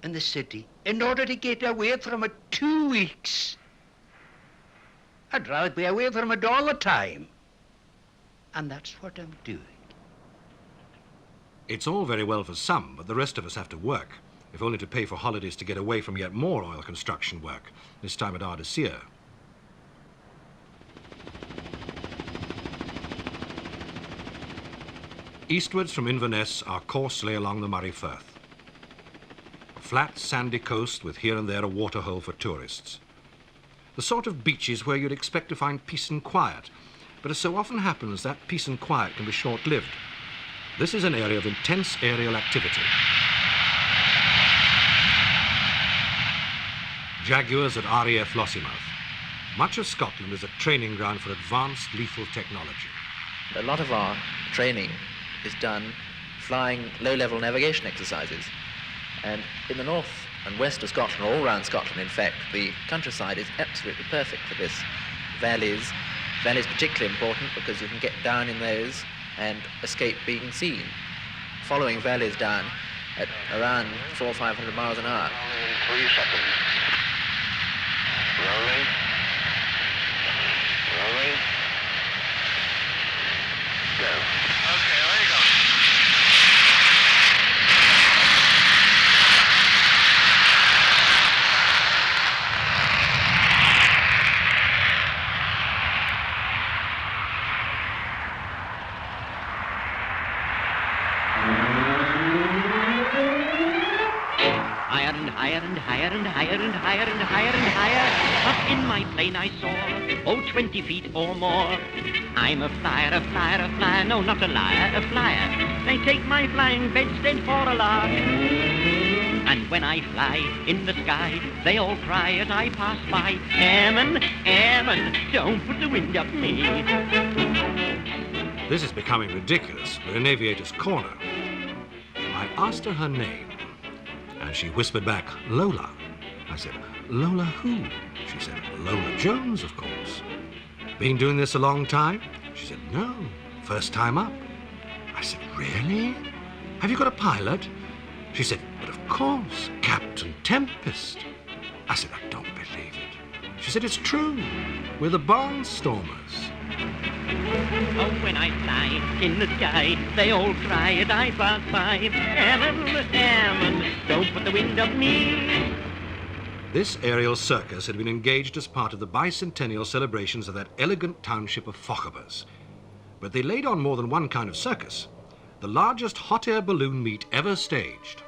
in the city, in order to get away from it 2 weeks. I'd rather be away from it all the time. And that's what I'm doing. It's all very well for some, but the rest of us have to work, if only to pay for holidays to get away from yet more oil construction work, this time at Ardersier. Eastwards from Inverness, our course lay along the Moray Firth. A flat, sandy coast with here and there a waterhole for tourists. The sort of beaches where you'd expect to find peace and quiet, but as so often happens, that peace and quiet can be short-lived. This is an area of intense aerial activity. Jaguars at RAF Lossiemouth. Much of Scotland is a training ground for advanced lethal technology. A lot of our training is done flying low-level navigation exercises. And in the north and west of Scotland, all around Scotland, in fact, the countryside is absolutely perfect for this. Valleys particularly important because you can get down in those and escape being seen. Following valleys down at around 400 or 500 miles an hour. 3 seconds. Rolling. Go. Okay, there you go. Higher and higher and higher and higher and higher and higher and higher. Up in my plane I soar, 20 feet or more. I'm a flyer, a flyer, a flyer, no, not a liar, a flyer. They take my flying bedstead for a lark. And And when I fly in the sky, they all cry as I pass by, Airman, airman, don't put the wind up me. This is becoming ridiculous. We're in Aviator's Corner. I asked her her name, and she whispered back, Lola. I said, Lola who? She said, Lola Jones, of course. Been doing this a long time? She said, no, first time up. I said, really? Have you got a pilot? She said, but of course, Captain Tempest. I said, I don't believe it. She said, it's true. We're the Barnstormers. Oh, when I fly in the sky, they all cry as I pass by, Airman, airman, don't put the wind up me. This aerial circus had been engaged as part of the bicentennial celebrations of that elegant township of Fochabers. But they laid on more than one kind of circus. The largest hot air balloon meet ever staged.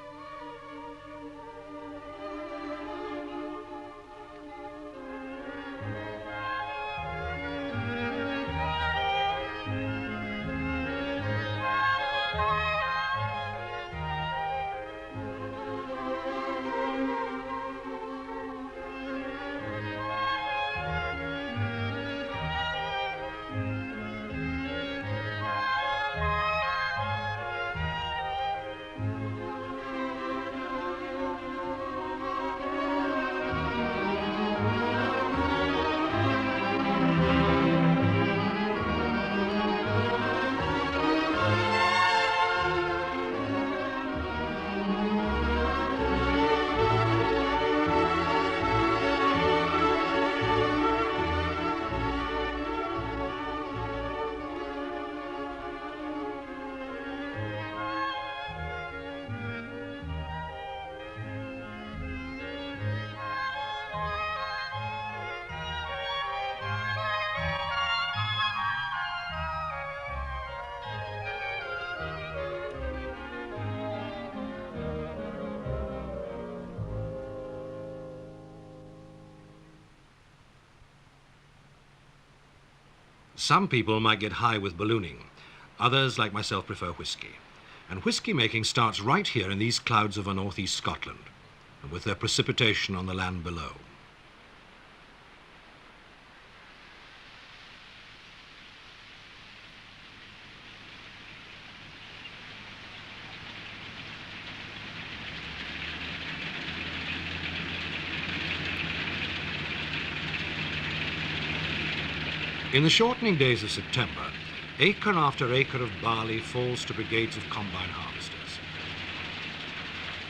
Some people might get high with ballooning. Others, like myself, prefer whiskey. And whiskey making starts right here in these clouds over northeast Scotland, and with their precipitation on the land below. In the shortening days of September, acre after acre of barley falls to brigades of combine harvesters.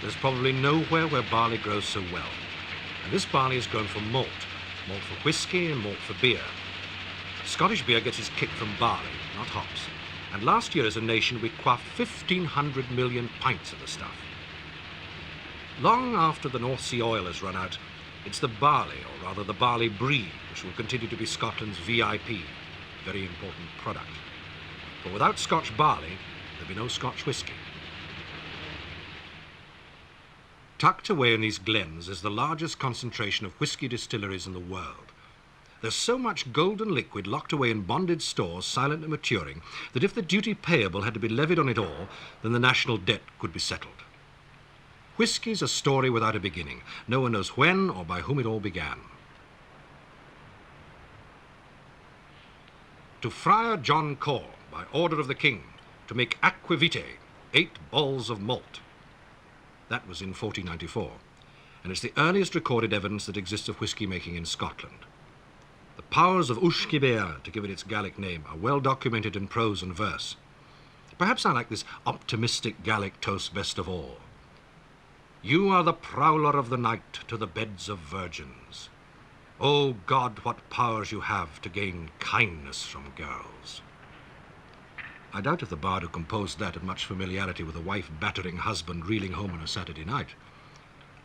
There's probably nowhere where barley grows so well. And this barley is grown for malt for whiskey and malt for beer. Scottish beer gets its kick from barley, not hops. And last year as a nation we quaffed 1,500 million pints of the stuff. Long after the North Sea oil has run out, it's the barley, or rather the barley breed, which will continue to be Scotland's VIP, very important product. For without Scotch barley, there'd be no Scotch whisky. Tucked away in these glens is the largest concentration of whisky distilleries in the world. There's so much golden liquid locked away in bonded stores, silently maturing, that if the duty payable had to be levied on it all, then the national debt could be settled. Whisky's a story without a beginning. No one knows when or by whom it all began. To Friar John Call, by order of the king, to make aquavitae, 8 balls of malt. That was in 1494, and it's the earliest recorded evidence that exists of whisky making in Scotland. The powers of Uiscibéir, to give it its Gaelic name, are well documented in prose and verse. Perhaps I like this optimistic Gaelic toast best of all. You are the prowler of the night to the beds of virgins. O God, what powers you have to gain kindness from girls. I doubt if the bard who composed that had much familiarity with a wife-battering husband reeling home on a Saturday night.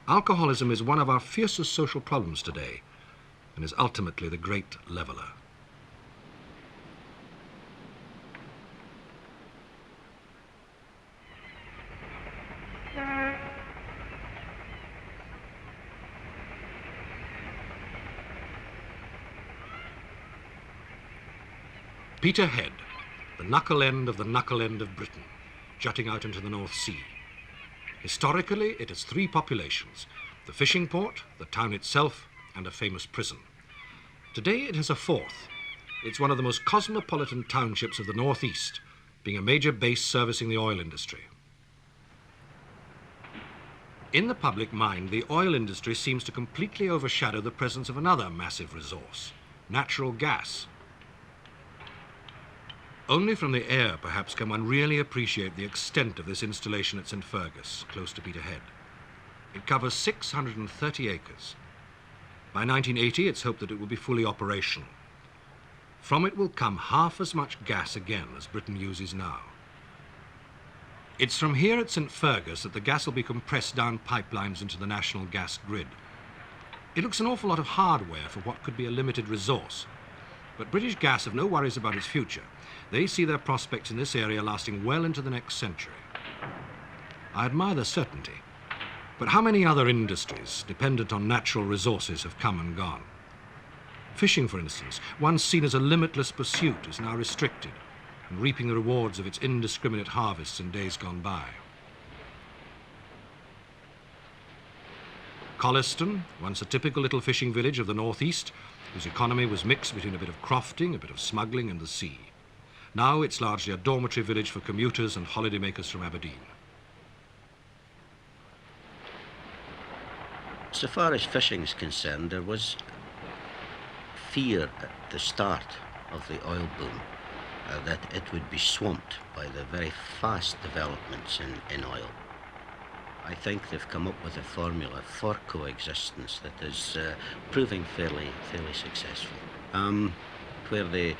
Alcoholism is one of our fiercest social problems today, and is ultimately the great leveler. Peterhead, the knuckle end of the knuckle end of Britain, jutting out into the North Sea. Historically, it has three populations: the fishing port, the town itself, and a famous prison. Today it has a fourth. It's one of the most cosmopolitan townships of the northeast, being a major base servicing the oil industry. In the public mind, the oil industry seems to completely overshadow the presence of another massive resource: natural gas. Only from the air, perhaps, can one really appreciate the extent of this installation at St. Fergus, close to Peterhead. It covers 630 acres. By 1980, it's hoped that it will be fully operational. From it will come half as much gas again as Britain uses now. It's from here at St. Fergus that the gas will be compressed down pipelines into the national gas grid. It looks an awful lot of hardware for what could be a limited resource. But British Gas have no worries about its future. They see their prospects in this area lasting well into the next century. I admire their certainty. But how many other industries dependent on natural resources have come and gone? Fishing, for instance, once seen as a limitless pursuit, is now restricted and reaping the rewards of its indiscriminate harvests in days gone by. Colliston, once a typical little fishing village of the northeast, whose economy was mixed between a bit of crofting, a bit of smuggling and the sea. Now it's largely a dormitory village for commuters and holidaymakers from Aberdeen. So far as fishing is concerned, there was fear at the start of the oil boom that it would be swamped by the very fast developments in oil. I think they've come up with a formula for coexistence that is proving fairly successful. Where the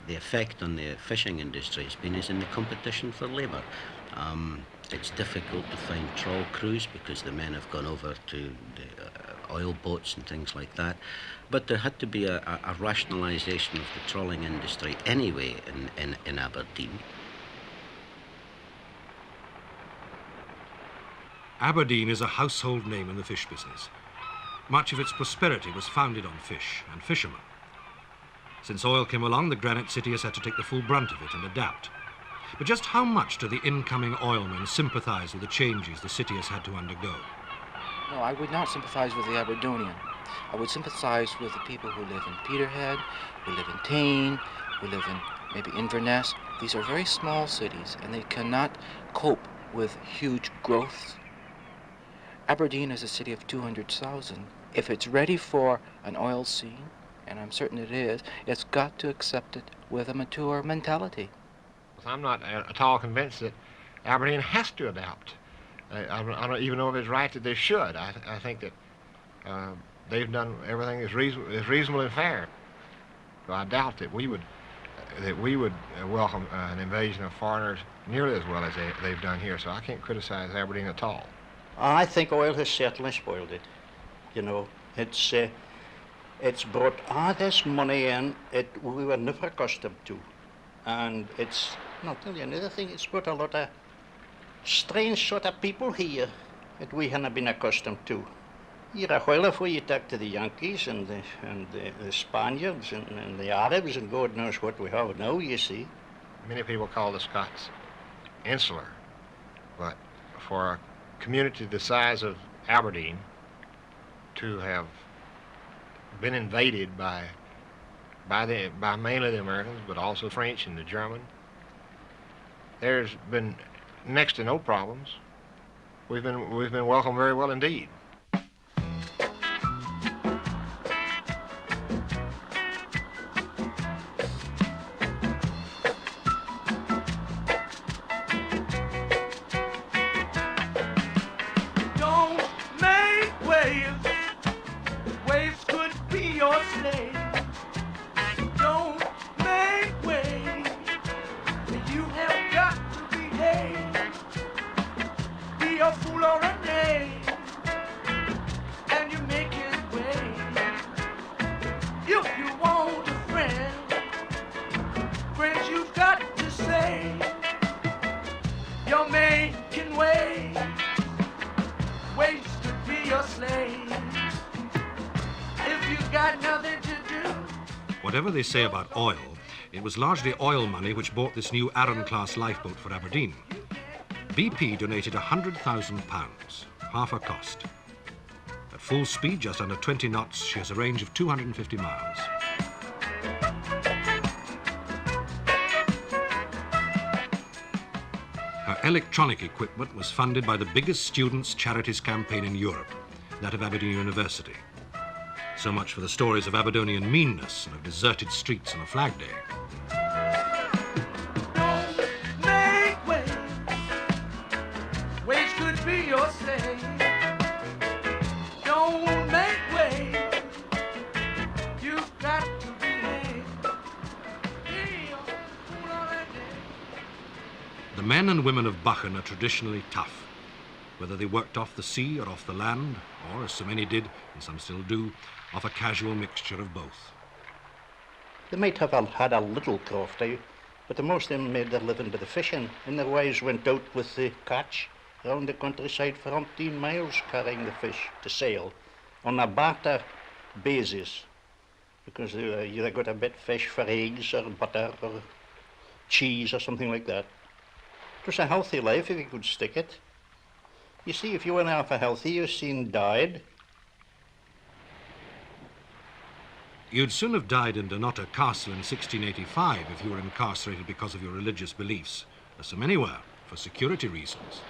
effect on the fishing industry has been is in the competition for labour. It's difficult to find trawl crews because the men have gone over to the oil boats and things like that. But there had to be a rationalisation of the trawling industry anyway in Aberdeen. Aberdeen is a household name in the fish business. Much of its prosperity was founded on fish and fishermen. Since oil came along, the Granite City has had to take the full brunt of it and adapt. But just how much do the incoming oilmen sympathise with the changes the city has had to undergo? No, I would not sympathise with the Aberdonian. I would sympathise with the people who live in Peterhead, who live in Tain, who live in maybe Inverness. These are very small cities and they cannot cope with huge growth. Aberdeen is a city of 200,000. If it's ready for an oil scene, and I'm certain it is, it's got to accept it with a mature mentality. I'm not at all convinced that Aberdeen has to adapt. I don't even know if it's right that they should. I think that they've done everything that's reasonable and fair. So I doubt that we would welcome an invasion of foreigners nearly as well as they've done here. So I can't criticize Aberdeen at all. I think oil has certainly spoiled it. You know, it's brought all this money in we were never accustomed to. And it's, I'll tell you another thing, it's brought a lot of strange sort of people here that we hadn't been accustomed to. You're a while before you talk to the Yankees and the Spaniards and the Arabs and God knows what we have now, you see. Many people call the Scots insular, but for a community the size of Aberdeen to have been invaded by mainly the Americans, but also French and the German, there's been next to no problems. We've been welcomed very well indeed. Don't make waves. Waves could be your slave. Don't make waves. You have got to behave. Be a fool or a knave, and you're making waves. If you want a friend, friends you've got to say, you're making waves. Waves to be your slave. If you got nothing to do. Whatever they say about oil, it was largely oil money which bought this new Arran-class lifeboat for Aberdeen. BP donated £100,000, half her cost. At full speed, just under 20 knots, she has a range of 250 miles. Her electronic equipment was funded by the biggest students' charities campaign in Europe, that of Aberdeen University. So much for the stories of Aberdonian meanness and of deserted streets on a flag day. Make way. Ways could be your say. Don't make way. You've got to behave. The men and women of Buchan are traditionally tough, whether they worked off the sea or off the land, or, as so many did, and some still do, of a casual mixture of both. They might have had a little crofty, but the most of them made their living by the fishing, and their wives went out with the catch around the countryside for 18 miles carrying the fish to sale on a barter basis, because they either got a bit fish for eggs or butter or cheese or something like that. It was a healthy life if you could stick it. You see, if you weren't half healthy, you soon died. You'd soon have died in Dunnottar Castle in 1685 if you were incarcerated because of your religious beliefs, as so many were, for security reasons.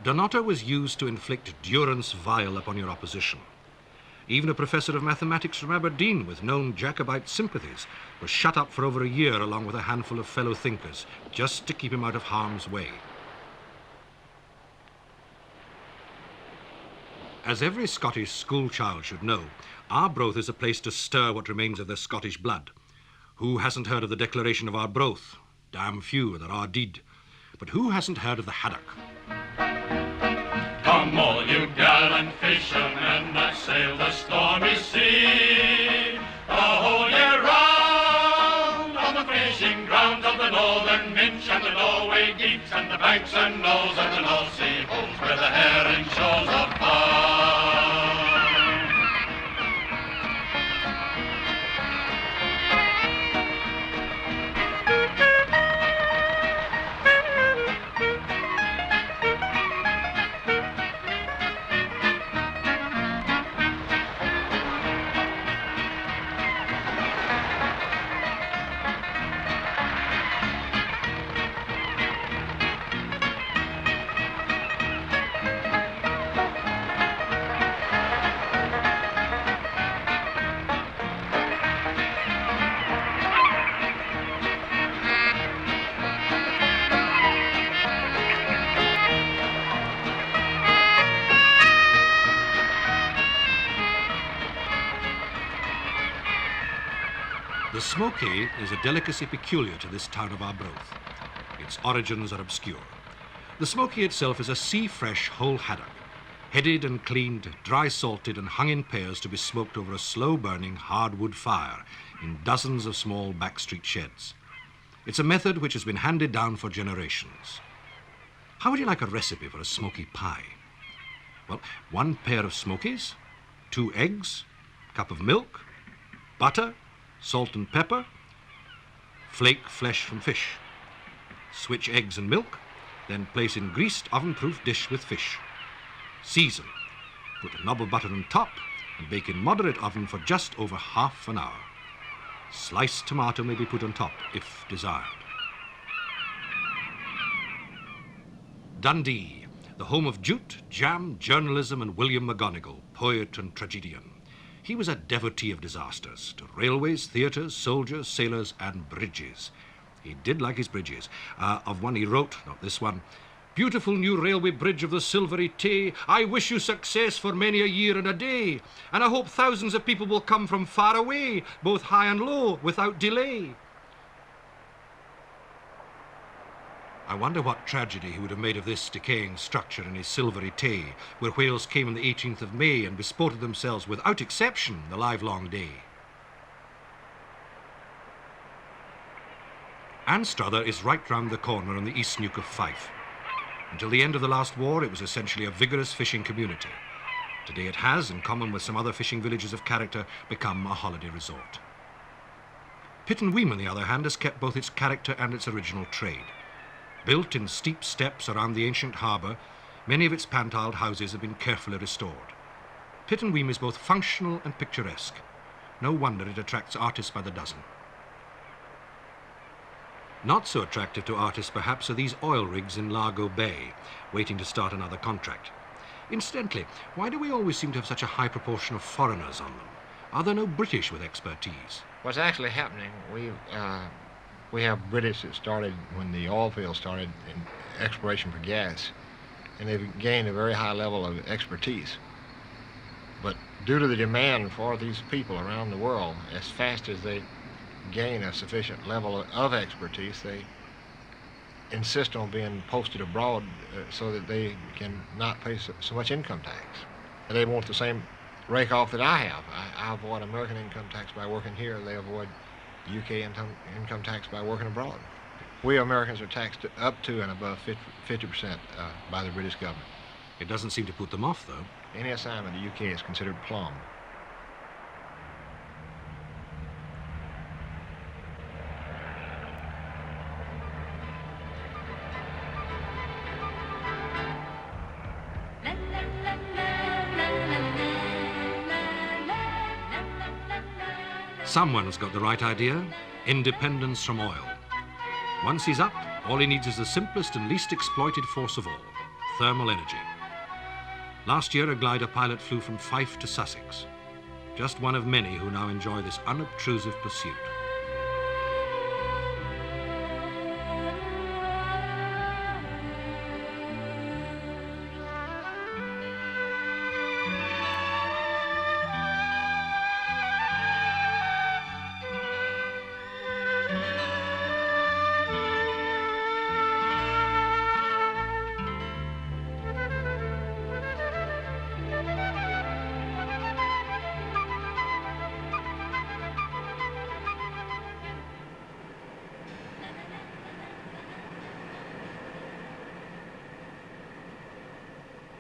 Dunnottar was used to inflict durance vile upon your opposition. Even a professor of mathematics from Aberdeen with known Jacobite sympathies was shut up for over a year along with a handful of fellow thinkers, just to keep him out of harm's way. As every Scottish schoolchild should know, Arbroath is a place to stir what remains of the Scottish blood. Who hasn't heard of the Declaration of Arbroath? Damn few, there are deed. But who hasn't heard of the haddock? Come all you gallant fishermen that sail the stormy sea, the whole year round on the fishing grounds of the Northern Minch and the Norway geeks and the Banks and Knolls and the North Sea holes where the herring shows are found. The smoky is a delicacy peculiar to this town of Arbroath. Its origins are obscure. The smoky itself is a sea-fresh whole haddock, headed and cleaned, dry salted and hung in pairs to be smoked over a slow-burning hardwood fire in dozens of small backstreet sheds. It's a method which has been handed down for generations. How would you like a recipe for a smoky pie? Well, 1 pair of smokies, 2 eggs, cup of milk, butter, salt and pepper, flake flesh from fish. Switch eggs and milk, then place in greased oven-proof dish with fish. Season. Put a knob of butter on top and bake in moderate oven for just over half an hour. Sliced tomato may be put on top if desired. Dundee, the home of jute, jam, journalism and William McGonagall, poet and tragedian. He was a devotee of disasters, to railways, theatres, soldiers, sailors and bridges. He did like his bridges. Of one he wrote, not this one, "Beautiful new railway bridge of the Silvery Tay, I wish you success for many a year and a day, and I hope thousands of people will come from far away, both high and low, without delay." I wonder what tragedy he would have made of this decaying structure in his Silvery Tay, where whales came on the 18th of May and besported themselves without exception the livelong day. Anstruther is right round the corner on the east neuk of Fife. Until the end of the last war, it was essentially a vigorous fishing community. Today it has, in common with some other fishing villages of character, become a holiday resort. Pittenweem, on the other hand, has kept both its character and its original trade. Built in steep steps around the ancient harbour, many of its pantiled houses have been carefully restored. Pittenweem is both functional and picturesque. No wonder it attracts artists by the dozen. Not so attractive to artists, perhaps, are these oil rigs in Largo Bay, waiting to start another contract. Incidentally, why do we always seem to have such a high proportion of foreigners on them? Are there no British with expertise? What's actually happening, we have British that started when the oil field started in exploration for gas, and they've gained a very high level of expertise. But due to the demand for these people around the world, as fast as they gain a sufficient level of expertise, they insist on being posted abroad so that they can not pay so much income tax. And they want the same rake off that I have. I avoid American income tax by working here. They avoid UK income tax by working abroad. We Americans are taxed up to and above 50% by the British government. It doesn't seem to put them off, though. Any assignment in the UK is considered plum. Someone's got the right idea. Independence from oil. Once he's up, all he needs is the simplest and least exploited force of all, thermal energy. Last year, a glider pilot flew from Fife to Sussex. Just one of many who now enjoy this unobtrusive pursuit.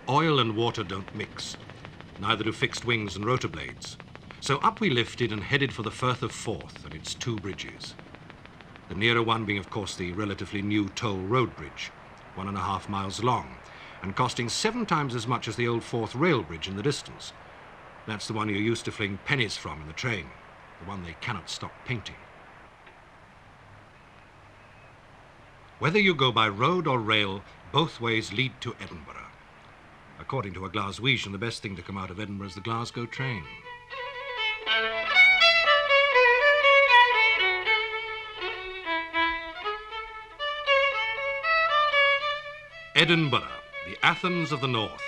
Oil and water don't mix. Neither do fixed wings and rotor blades. So up we lifted and headed for the Firth of Forth and its two bridges. The nearer one being, of course, the relatively new toll road bridge, 1.5 miles long, and costing 7 times as much as the old Forth rail bridge in the distance. That's the one you're used to fling pennies from in the train, the one they cannot stop painting. Whether you go by road or rail, both ways lead to Edinburgh. According to a Glaswegian, the best thing to come out of Edinburgh is the Glasgow train. Edinburgh, the Athens of the North,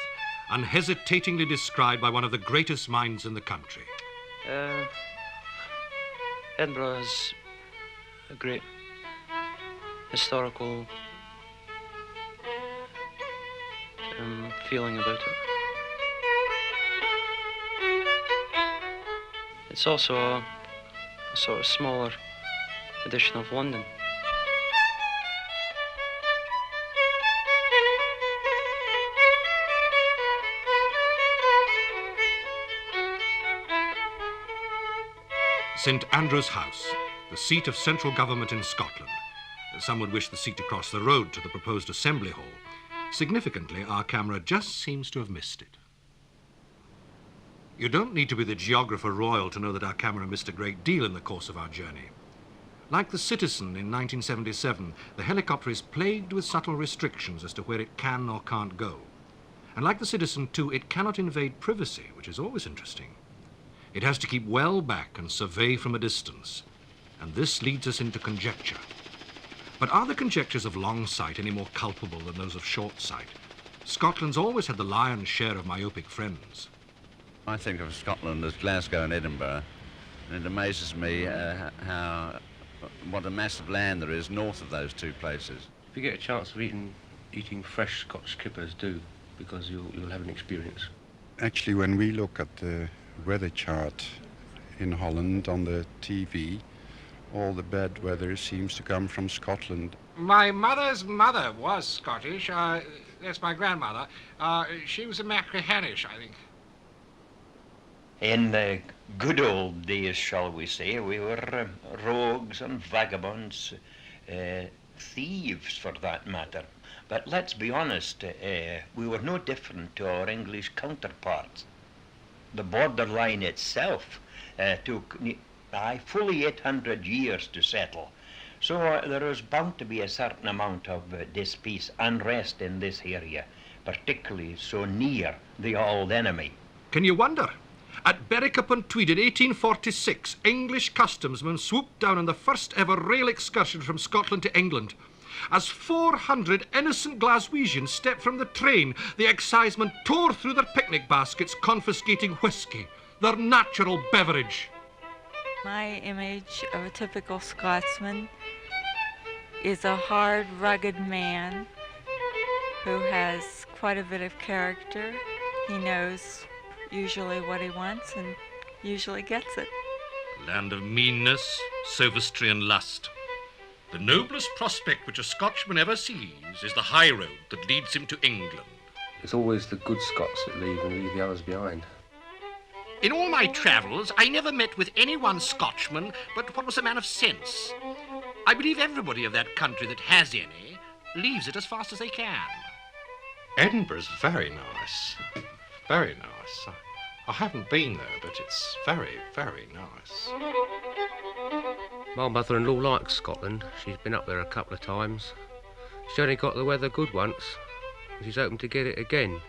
unhesitatingly described by one of the greatest minds in the country. Edinburgh is a great historical feeling about it. It's also a sort of smaller edition of London. St Andrew's House, the seat of central government in Scotland. Some would wish the seat across the road to the proposed Assembly Hall. Significantly, our camera just seems to have missed it. You don't need to be the geographer royal to know that our camera missed a great deal in the course of our journey. Like the Citizen in 1977, the helicopter is plagued with subtle restrictions as to where it can or can't go. And like the Citizen, too, it cannot invade privacy, which is always interesting. It has to keep well back and survey from a distance. And this leads us into conjecture. But are the conjectures of long sight any more culpable than those of short sight? Scotland's always had the lion's share of myopic friends. I think of Scotland as Glasgow and Edinburgh, and it amazes me what a massive land there is north of those two places. If you get a chance of eating fresh Scotch kippers, do, because you'll have an experience. Actually, when we look at the weather chart in Holland on the TV, all the bad weather seems to come from Scotland. My mother's mother was Scottish. That's my grandmother. She was a Machrihanish, I think. In the good old days, shall we say, we were rogues and vagabonds, thieves for that matter. But let's be honest, we were no different to our English counterparts. The borderline itself took fully 800 years to settle. So there is bound to be a certain amount of dispeace, unrest in this area, particularly so near the old enemy. Can you wonder? At Berwick-upon-Tweed in 1846, English customs-men swooped down on the first ever rail excursion from Scotland to England. As 400 innocent Glaswegians stepped from the train, the excisemen tore through their picnic baskets, confiscating whisky, their natural beverage. My image of a typical Scotsman is a hard, rugged man who has quite a bit of character. He knows usually what he wants and usually gets it. Land of meanness, sophistry and lust. The noblest prospect which a Scotchman ever sees is the high road that leads him to England. It's always the good Scots that leave and leave the others behind. In all my travels, I never met with any one Scotchman but what was a man of sense. I believe everybody of that country that has any leaves it as fast as they can. Edinburgh's very nice. Very nice. I haven't been there, but it's very, very nice. My mother-in-law likes Scotland. She's been up there a couple of times. She only got the weather good once. She's hoping to get it again.